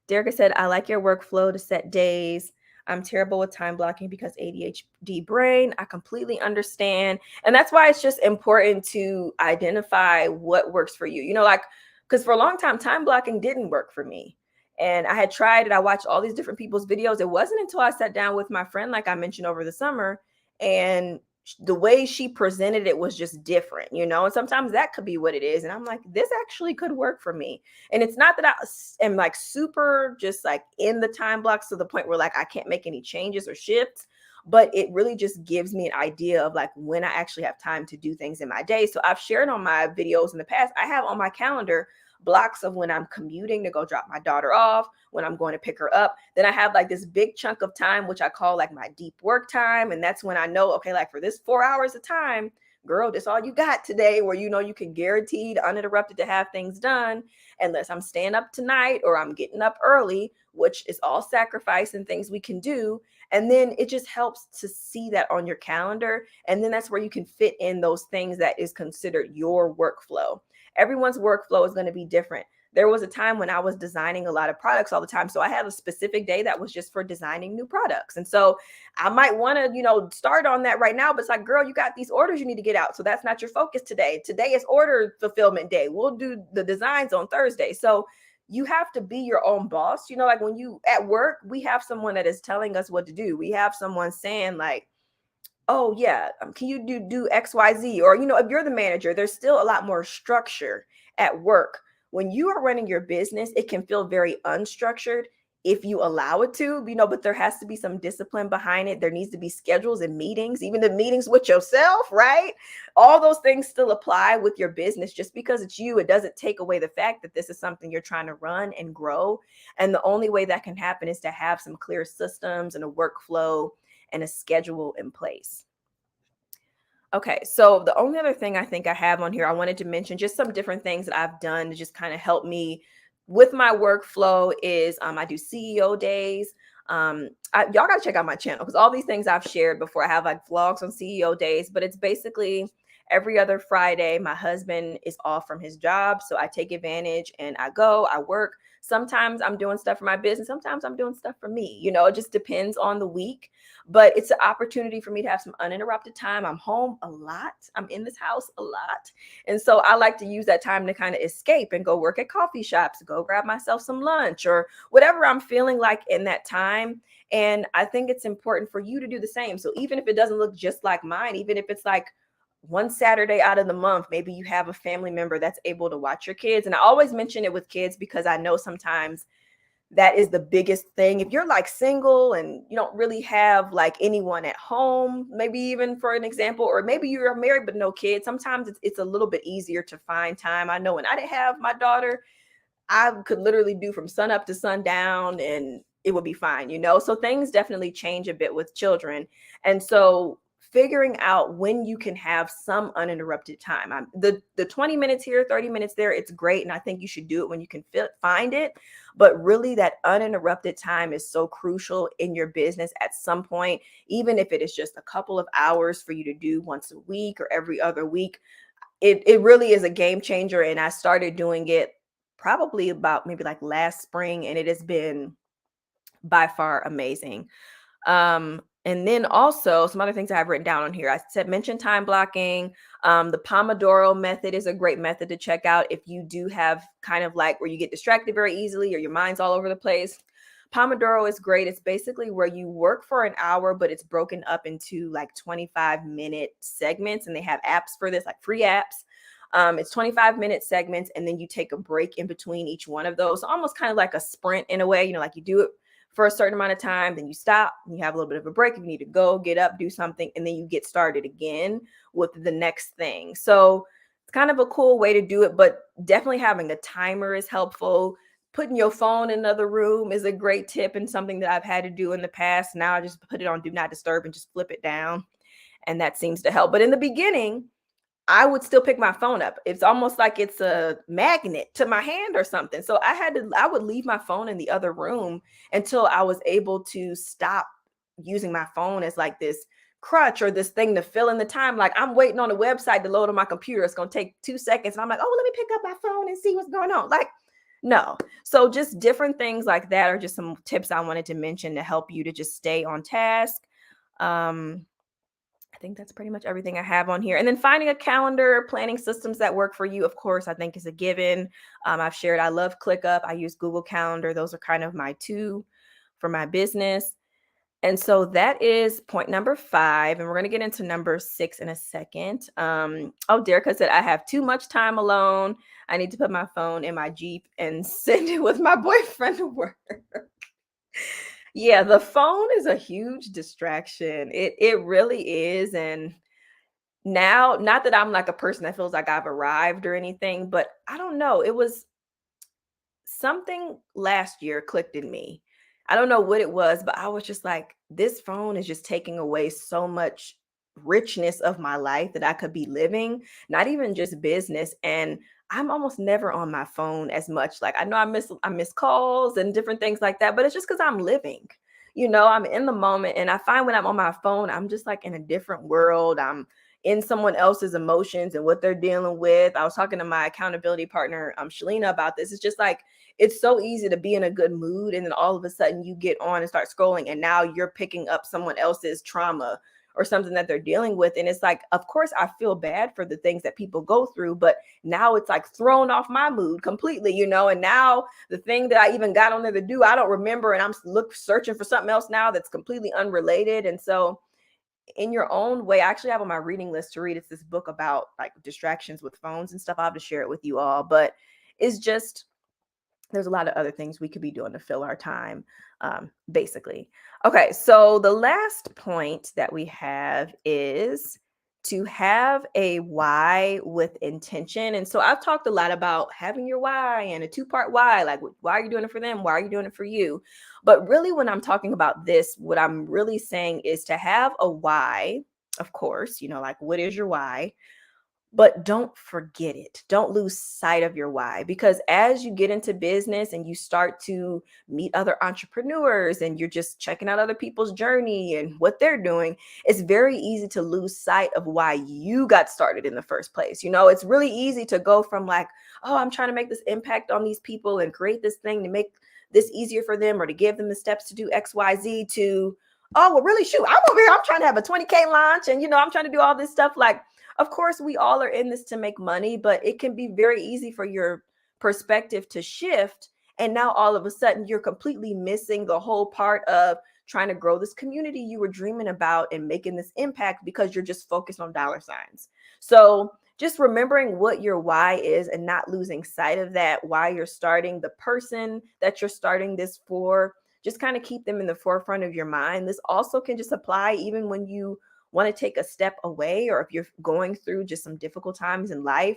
Speaker 1: Derica said, I like your workflow to set days. I'm terrible with time blocking because ADHD brain. I completely understand. And that's why it's just important to identify what works for you. Like, because for a long time blocking didn't work for me. And I had tried it. I watched all these different people's videos. It wasn't until I sat down with my friend, like I mentioned over the summer, and the way she presented it was just different, and sometimes that could be what it is. And I'm like, this actually could work for me. And it's not that I am like super just like in the time blocks to the point where like I can't make any changes or shifts, but it really just gives me an idea of like when I actually have time to do things in my day. So I've shared on my videos in the past, I have on my calendar blocks of when I'm commuting to go drop my daughter off, when I'm going to pick her up. Then I have like this big chunk of time, which I call like my deep work time. And that's when I know, okay, like for this 4 hours of time, girl, this all you got today, where you can guaranteed uninterrupted to have things done, unless I'm staying up tonight or I'm getting up early, which is all sacrifice and things we can do. And then it just helps to see that on your calendar. And then that's where you can fit in those things that is considered your workflow. Everyone's workflow is going to be different. There was a time when I was designing a lot of products all the time. So I had a specific day that was just for designing new products. And so I might want to, start on that right now, but it's like, girl, you got these orders you need to get out. So that's not your focus today. Today is order fulfillment day. We'll do the designs on Thursday. So you have to be your own boss. Like when you at work, we have someone that is telling us what to do. We have someone saying like, oh yeah, can you do XYZ? Or, if you're the manager, there's still a lot more structure at work. When you are running your business, it can feel very unstructured if you allow it to, but there has to be some discipline behind it. There needs to be schedules and meetings, even the meetings with yourself, right? All those things still apply with your business. Just because it's you, it doesn't take away the fact that this is something you're trying to run and grow. And the only way that can happen is to have some clear systems and a workflow and a schedule in place. Okay, so the only other thing I think I have on here, I wanted to mention just some different things that I've done to just kind of help me with my workflow is I do CEO days. Y'all got to check out my channel because all these things I've shared before. I have like vlogs on CEO days, but it's basically every other Friday. My husband is off from his job, so I take advantage and I work. Sometimes I'm doing stuff for my business. Sometimes I'm doing stuff for me. It just depends on the week. But it's an opportunity for me to have some uninterrupted time. I'm home a lot. I'm in this house a lot. And so I like to use that time to kind of escape and go work at coffee shops, go grab myself some lunch or whatever I'm feeling like in that time. And I think it's important for you to do the same. So even if it doesn't look just like mine, even if it's like one Saturday out of the month, maybe you have a family member that's able to watch your kids. And I always mention it with kids because I know sometimes that is the biggest thing. If you're like single and you don't really have like anyone at home, maybe even for an example, or maybe you're married but no kids, sometimes it's a little bit easier to find time. I know when I didn't have my daughter, I could literally do from sun up to sundown and it would be fine. So things definitely change a bit with children. And so figuring out when you can have some uninterrupted time. The 20 minutes here, 30 minutes there, it's great. And I think you should do it when you can find it. But really that uninterrupted time is so crucial in your business at some point, even if it is just a couple of hours for you to do once a week or every other week. It really is a game changer. And I started doing it probably about maybe like last spring, and it has been by far amazing. And then also some other things I have written down on here. I mentioned time blocking. The Pomodoro method is a great method to check out if you do have kind of like where you get distracted very easily or your mind's all over the place. Pomodoro is great. It's basically where you work for an hour, but it's broken up into like 25-minute segments. And they have apps for this, like free apps. It's 25-minute segments, and then you take a break in between each one of those. So almost kind of like a sprint in a way, like you do it for a certain amount of time, then you stop, and you have a little bit of a break. If you need to go, get up, do something, and then you get started again with the next thing. So it's kind of a cool way to do it, but definitely having a timer is helpful. Putting your phone in another room is a great tip and something that I've had to do in the past. Now I just put it on do not disturb and just flip it down, and that seems to help. But in the beginning, I would still pick my phone up. It's almost like it's a magnet to my hand or something. So I would leave my phone in the other room until I was able to stop using my phone as like this crutch or this thing to fill in the time. Like I'm waiting on a website to load on my computer. It's going to take 2 seconds. And I'm like, oh, let me pick up my phone and see what's going on. Like No. So just different things like that are just some tips I wanted to mention to help you to just stay on task. Um, I think that's pretty much everything I have on here. And then finding a calendar, planning systems that work for you, of course, I think is a given. I've shared I love ClickUp. I use Google Calendar. Those are kind of my two for my business. And so that is point number 5. And we're going to get into number 6 in a second. Derica said, I have too much time alone. I need to put my phone in my Jeep and send it with my boyfriend to work. Yeah, the phone is a huge distraction. It really is. And now, not that I'm like a person that feels like I've arrived or anything, but I don't know. It was something last year clicked in me. I don't know what it was, but I was just like, this phone is just taking away so much richness of my life that I could be living, not even just business. And I'm almost never on my phone as much. Like I know I miss calls and different things like that, but it's just because I'm living. I'm in the moment and I find when I'm on my phone, I'm just like in a different world. I'm in someone else's emotions and what they're dealing with. I was talking to my accountability partner, Shalina, about this. It's just like it's so easy to be in a good mood and then all of a sudden you get on and start scrolling and now you're picking up someone else's trauma or something that they're dealing with. And it's like, of course I feel bad for the things that people go through, but now it's like thrown off my mood completely, and now the thing that I even got on there to do, I don't remember, and I'm searching for something else now that's completely unrelated. And so in your own way, I actually have on my reading list to read, it's this book about like distractions with phones and stuff. I'll have to share it with you all, but it's just there's a lot of other things we could be doing to fill our time, basically. Okay, so the last point that we have is to have a why with intention. And so I've talked a lot about having your why and a two-part why, like why are you doing it for them? Why are you doing it for you? But really, when I'm talking about this, what I'm really saying is to have a why, of course, like what is your why? But don't forget it. Don't lose sight of your why, because as you get into business and you start to meet other entrepreneurs and you're just checking out other people's journey and what they're doing, it's very easy to lose sight of why you got started in the first place. It's really easy to go from like, oh, I'm trying to make this impact on these people and create this thing to make this easier for them or to give them the steps to do XYZ to, oh, well, really, shoot, I'm over here. I'm trying to have a 20K launch and, I'm trying to do all this stuff. Like, of course, we all are in this to make money, but it can be very easy for your perspective to shift. And now all of a sudden, you're completely missing the whole part of trying to grow this community you were dreaming about and making this impact because you're just focused on dollar signs. So, just remembering what your why is and not losing sight of that, why you're starting, the person that you're starting this for, just kind of keep them in the forefront of your mind. This also can just apply even when you want to take a step away or if you're going through just some difficult times in life.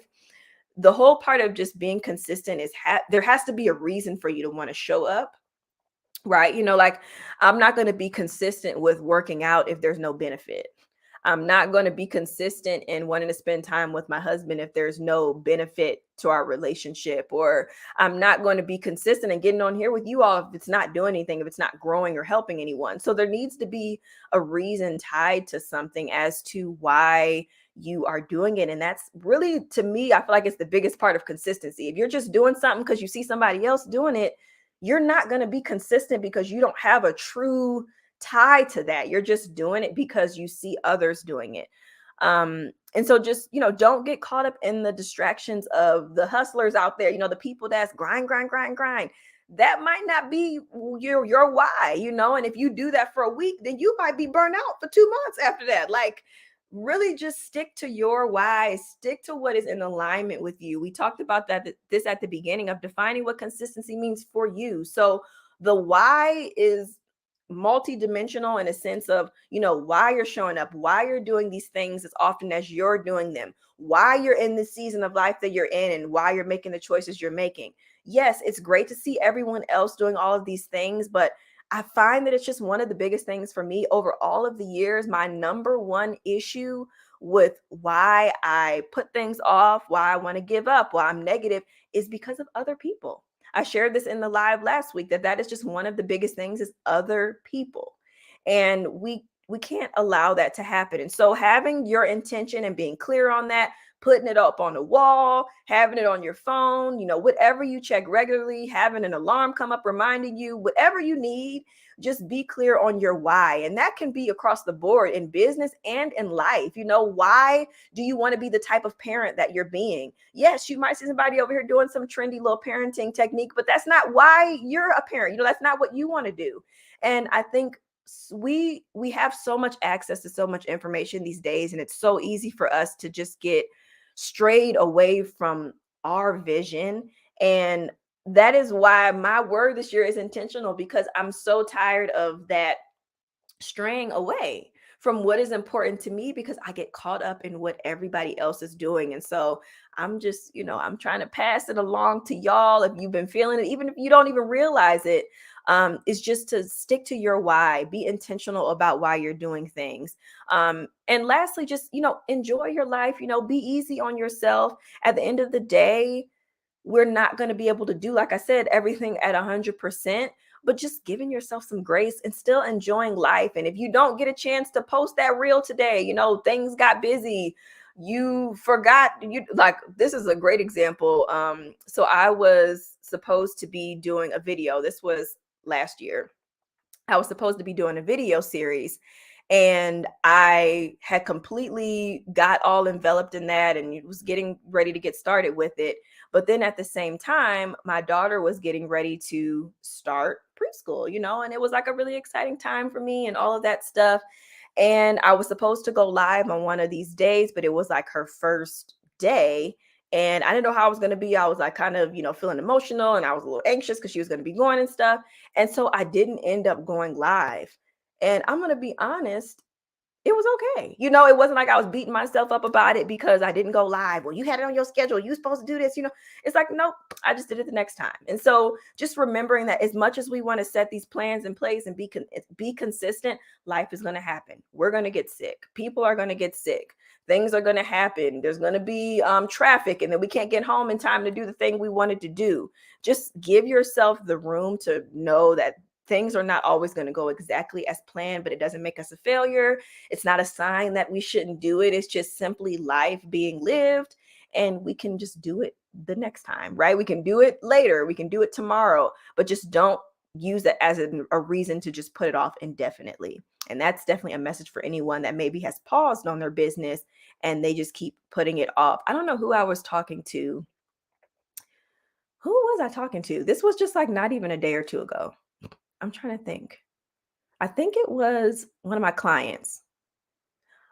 Speaker 1: The whole part of just being consistent is there has to be a reason for you to want to show up, right? Like I'm not going to be consistent with working out if there's no benefit. I'm not going to be consistent in wanting to spend time with my husband if there's no benefit to our relationship. Or I'm not going to be consistent in getting on here with you all if it's not doing anything, if it's not growing or helping anyone. So there needs to be a reason tied to something as to why you are doing it. And that's really, to me, I feel like it's the biggest part of consistency. If you're just doing something because you see somebody else doing it, you're not going to be consistent because you don't have a true tie to that. You're just doing it because you see others doing it. And so just, don't get caught up in the distractions of the hustlers out there, the people that's grind, grind, grind, grind. That might not be your why, and if you do that for a week, then you might be burnt out for 2 months after that. Like, really just stick to your why, stick to what is in alignment with you. We talked about this at the beginning of defining what consistency means for you. So the why is multi-dimensional in a sense of, why you're showing up, why you're doing these things as often as you're doing them, why you're in the season of life that you're in, and why you're making the choices you're making. Yes, it's great to see everyone else doing all of these things, but I find that it's just one of the biggest things for me over all of the years. My number one issue with why I put things off, why I want to give up, why I'm negative is because of other people. I shared this in the live last week that is just one of the biggest things is other people. And we can't allow that to happen. And so having your intention and being clear on that, putting it up on the wall, having it on your phone, whatever you check regularly, having an alarm come up reminding you, whatever you need, just be clear on your why. And that can be across the board in business and in life. Why do you want to be the type of parent that you're being? Yes, you might see somebody over here doing some trendy little parenting technique, but that's not why you're a parent. That's not what you want to do. And I think we have so much access to so much information these days, and it's so easy for us to just get strayed away from our vision. And that is why my word this year is intentional, because I'm so tired of that straying away from what is important to me, because I get caught up in what everybody else is doing. And so I'm just, I'm trying to pass it along to y'all. If you've been feeling it, even if you don't even realize it, is just to stick to your why, be intentional about why you're doing things. And lastly, just, enjoy your life, be easy on yourself. At the end of the day, we're not going to be able to do, like I said, everything at 100%, but just giving yourself some grace and still enjoying life. And if you don't get a chance to post that reel today, things got busy, you forgot, this is a great example. So I was supposed to be doing a video. This was last year. I was supposed to be doing a video series, and I had completely got all enveloped in that and was getting ready to get started with it. But then at the same time, my daughter was getting ready to start preschool, and it was like a really exciting time for me and all of that stuff. And I was supposed to go live on one of these days, but it was like her first day. And I didn't know how I was going to be. I was like kind of, feeling emotional, and I was a little anxious because she was going to be going and stuff. And so I didn't end up going live. And I'm going to be honest, it was okay. It wasn't like I was beating myself up about it because I didn't go live. Well, you had it on your schedule. You supposed to do this. It's like, nope, I just did it the next time. And so just remembering that as much as we want to set these plans in place and be consistent, life is going to happen. We're going to get sick. People are going to get sick. Things are going to happen. There's going to be traffic, and then we can't get home in time to do the thing we wanted to do. Just give yourself the room to know that things are not always going to go exactly as planned, but it doesn't make us a failure. It's not a sign that we shouldn't do it. It's just simply life being lived, and we can just do it the next time, right? We can do it later. We can do it tomorrow, but just don't use it as a reason to just put it off indefinitely. And that's definitely a message for anyone that maybe has paused on their business and they just keep putting it off. I don't know who I was talking to. Who was I talking to? This was just like not even a day or two ago. I'm trying to think. I think it was one of my clients.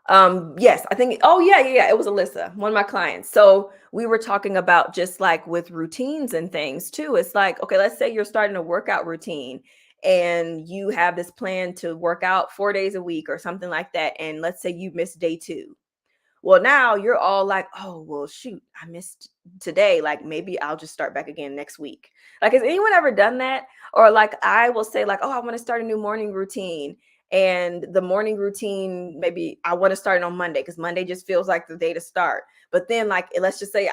Speaker 1: Yes, I think, oh yeah. It was Alyssa, one of my clients. So we were talking about just like with routines and things too. It's like, okay, let's say you're starting a workout routine and you have this plan to work out 4 days a week or something like that. And let's say you miss day 2. Well, now you're all like, oh, well, shoot, I missed today. Like, maybe I'll just start back again next week. Like, has anyone ever done that? Or like, I will say like, oh, I want to start a new morning routine. And the morning routine, maybe I want to start it on Monday because Monday just feels like the day to start. But then like, let's just say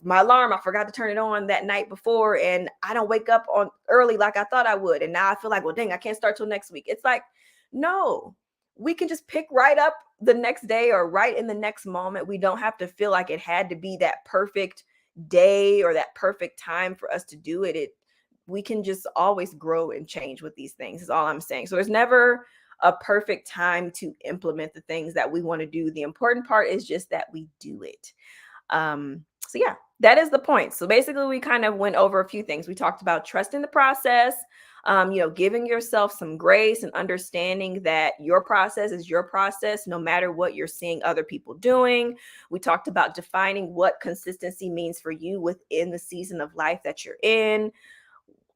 Speaker 1: my alarm, I forgot to turn it on that night before, and I don't wake up on early like I thought I would. And now I feel like, well, dang, I can't start till next week. It's like, no, we can just pick right up the next day or right in the next moment. We don't have to feel like it had to be that perfect day or that perfect time for us to do it. We can just always grow and change with these things, is all I'm saying. So there's never a perfect time to implement the things that we want to do. The important part is just that we do it. So yeah, that is the point. So basically we kind of went over a few things. We talked about trusting the process, giving yourself some grace and understanding that your process is your process, no matter what you're seeing other people doing. We talked about defining what consistency means for you within the season of life that you're in.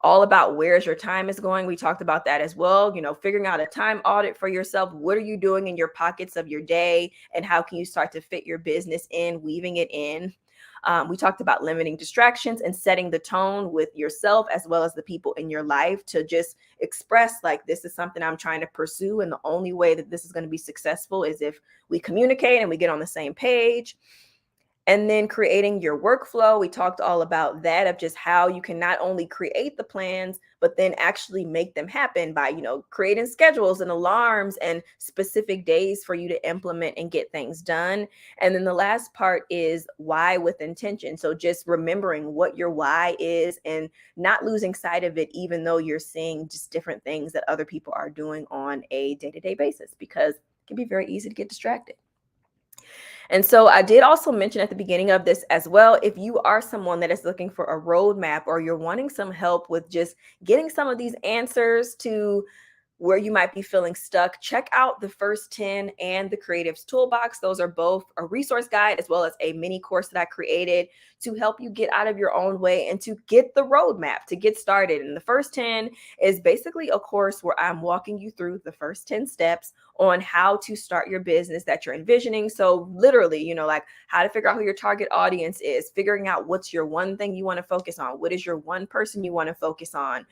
Speaker 1: All about where's your time is going. We talked about that as well. Figuring out a time audit for yourself. What are you doing in your pockets of your day, and how can you start to fit your business in, weaving it in? We talked about limiting distractions and setting the tone with yourself as well as the people in your life to just express like, this is something I'm trying to pursue. And the only way that this is going to be successful is if we communicate and we get on the same page. And then creating your workflow, we talked all about that, of just how you can not only create the plans, but then actually make them happen by, creating schedules and alarms and specific days for you to implement and get things done. And then the last part is why with intention. So just remembering what your why is and not losing sight of it, even though you're seeing just different things that other people are doing on a day-to-day basis, because it can be very easy to get distracted. And so I did also mention at the beginning of this as well, if you are someone that is looking for a roadmap, or you're wanting some help with just getting some of these answers to where you might be feeling stuck, check out the first 10 and the Creatives Toolbox. Those are both a resource guide as well as a mini course that I created to help you get out of your own way and to get the roadmap to get started. And the first 10 is basically a course where I'm walking you through the first 10 steps on how to start your business that you're envisioning. So literally, like how to figure out who your target audience is, figuring out what's your one thing you want to focus on, what is your one person you want to focus on,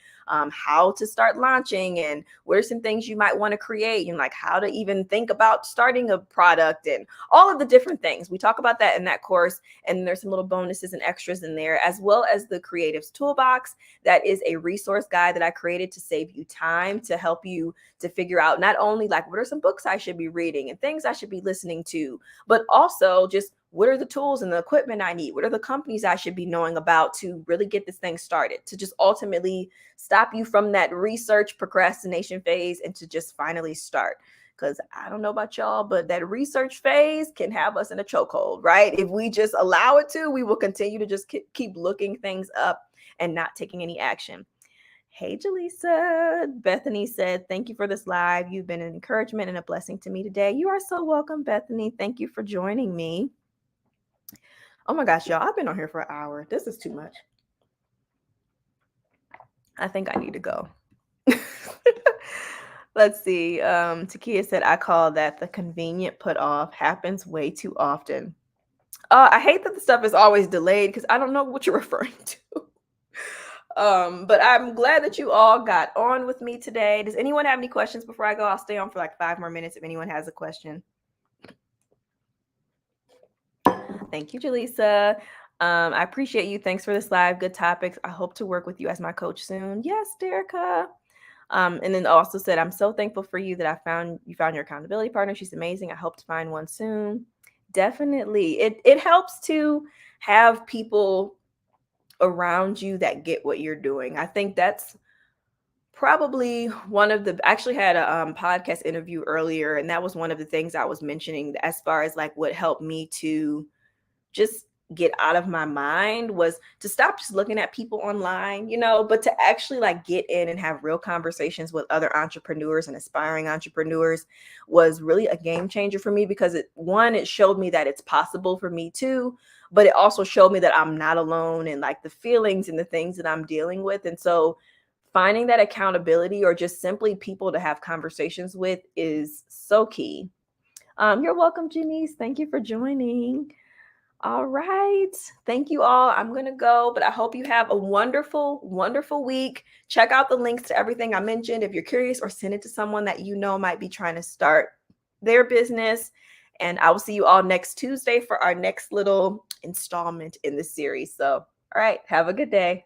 Speaker 1: how to start launching, and what are some things you might want to create, and like how to even think about starting a product, and all of the different things. We talk about that in that course. And there's some little bonuses and extras in there, as well as the Creatives Toolbox. That is a resource guide that I created to save you time, to help you to figure out not only like what are some books I should be reading and things I should be listening to, but also just what are the tools and the equipment I need? What are the companies I should be knowing about to really get this thing started, to just ultimately stop you from that research procrastination phase and to just finally start. Because I don't know about y'all, but that research phase can have us in a chokehold, right? If we just allow it to, we will continue to just keep looking things up and not taking any action. Hey, Jaleesa. Bethany said, thank you for this live. You've been an encouragement and a blessing to me today. You are so welcome, Bethany. Thank you for joining me. Oh my gosh, y'all, I've been on here for an hour. This is too much. I think I need to go. Let's see. Takia said, I call that the convenient put off. Happens way too often. I hate that the stuff is always delayed because I don't know what you're referring to. But I'm glad that you all got on with me today. Does anyone have any questions before I go? I'll stay on for like 5 more minutes if anyone has a question. Thank you, Jaleesa. I appreciate you. Thanks for this live. Good topics. I hope to work with you as my coach soon. Yes, Derica. And then also said, I'm so thankful for you that you found your accountability partner. She's amazing. I hope to find one soon. Definitely. It helps to have people around you that get what you're doing. I think that's probably one of the, actually had a podcast interview earlier, and that was one of the things I was mentioning as far as like what helped me to just get out of my mind was to stop just looking at people online, but to actually like get in and have real conversations with other entrepreneurs and aspiring entrepreneurs was really a game changer for me, because it showed me that it's possible for me too, but it also showed me that I'm not alone in like the feelings and the things that I'm dealing with. And so finding that accountability, or just simply people to have conversations with, is so key. You're welcome, Janice. Thank you for joining. All right. Thank you all. I'm going to go, but I hope you have a wonderful, wonderful week. Check out the links to everything I mentioned if you're curious, or send it to someone that you know might be trying to start their business. And I will see you all next Tuesday for our next little installment in this series. So, all right. Have a good day.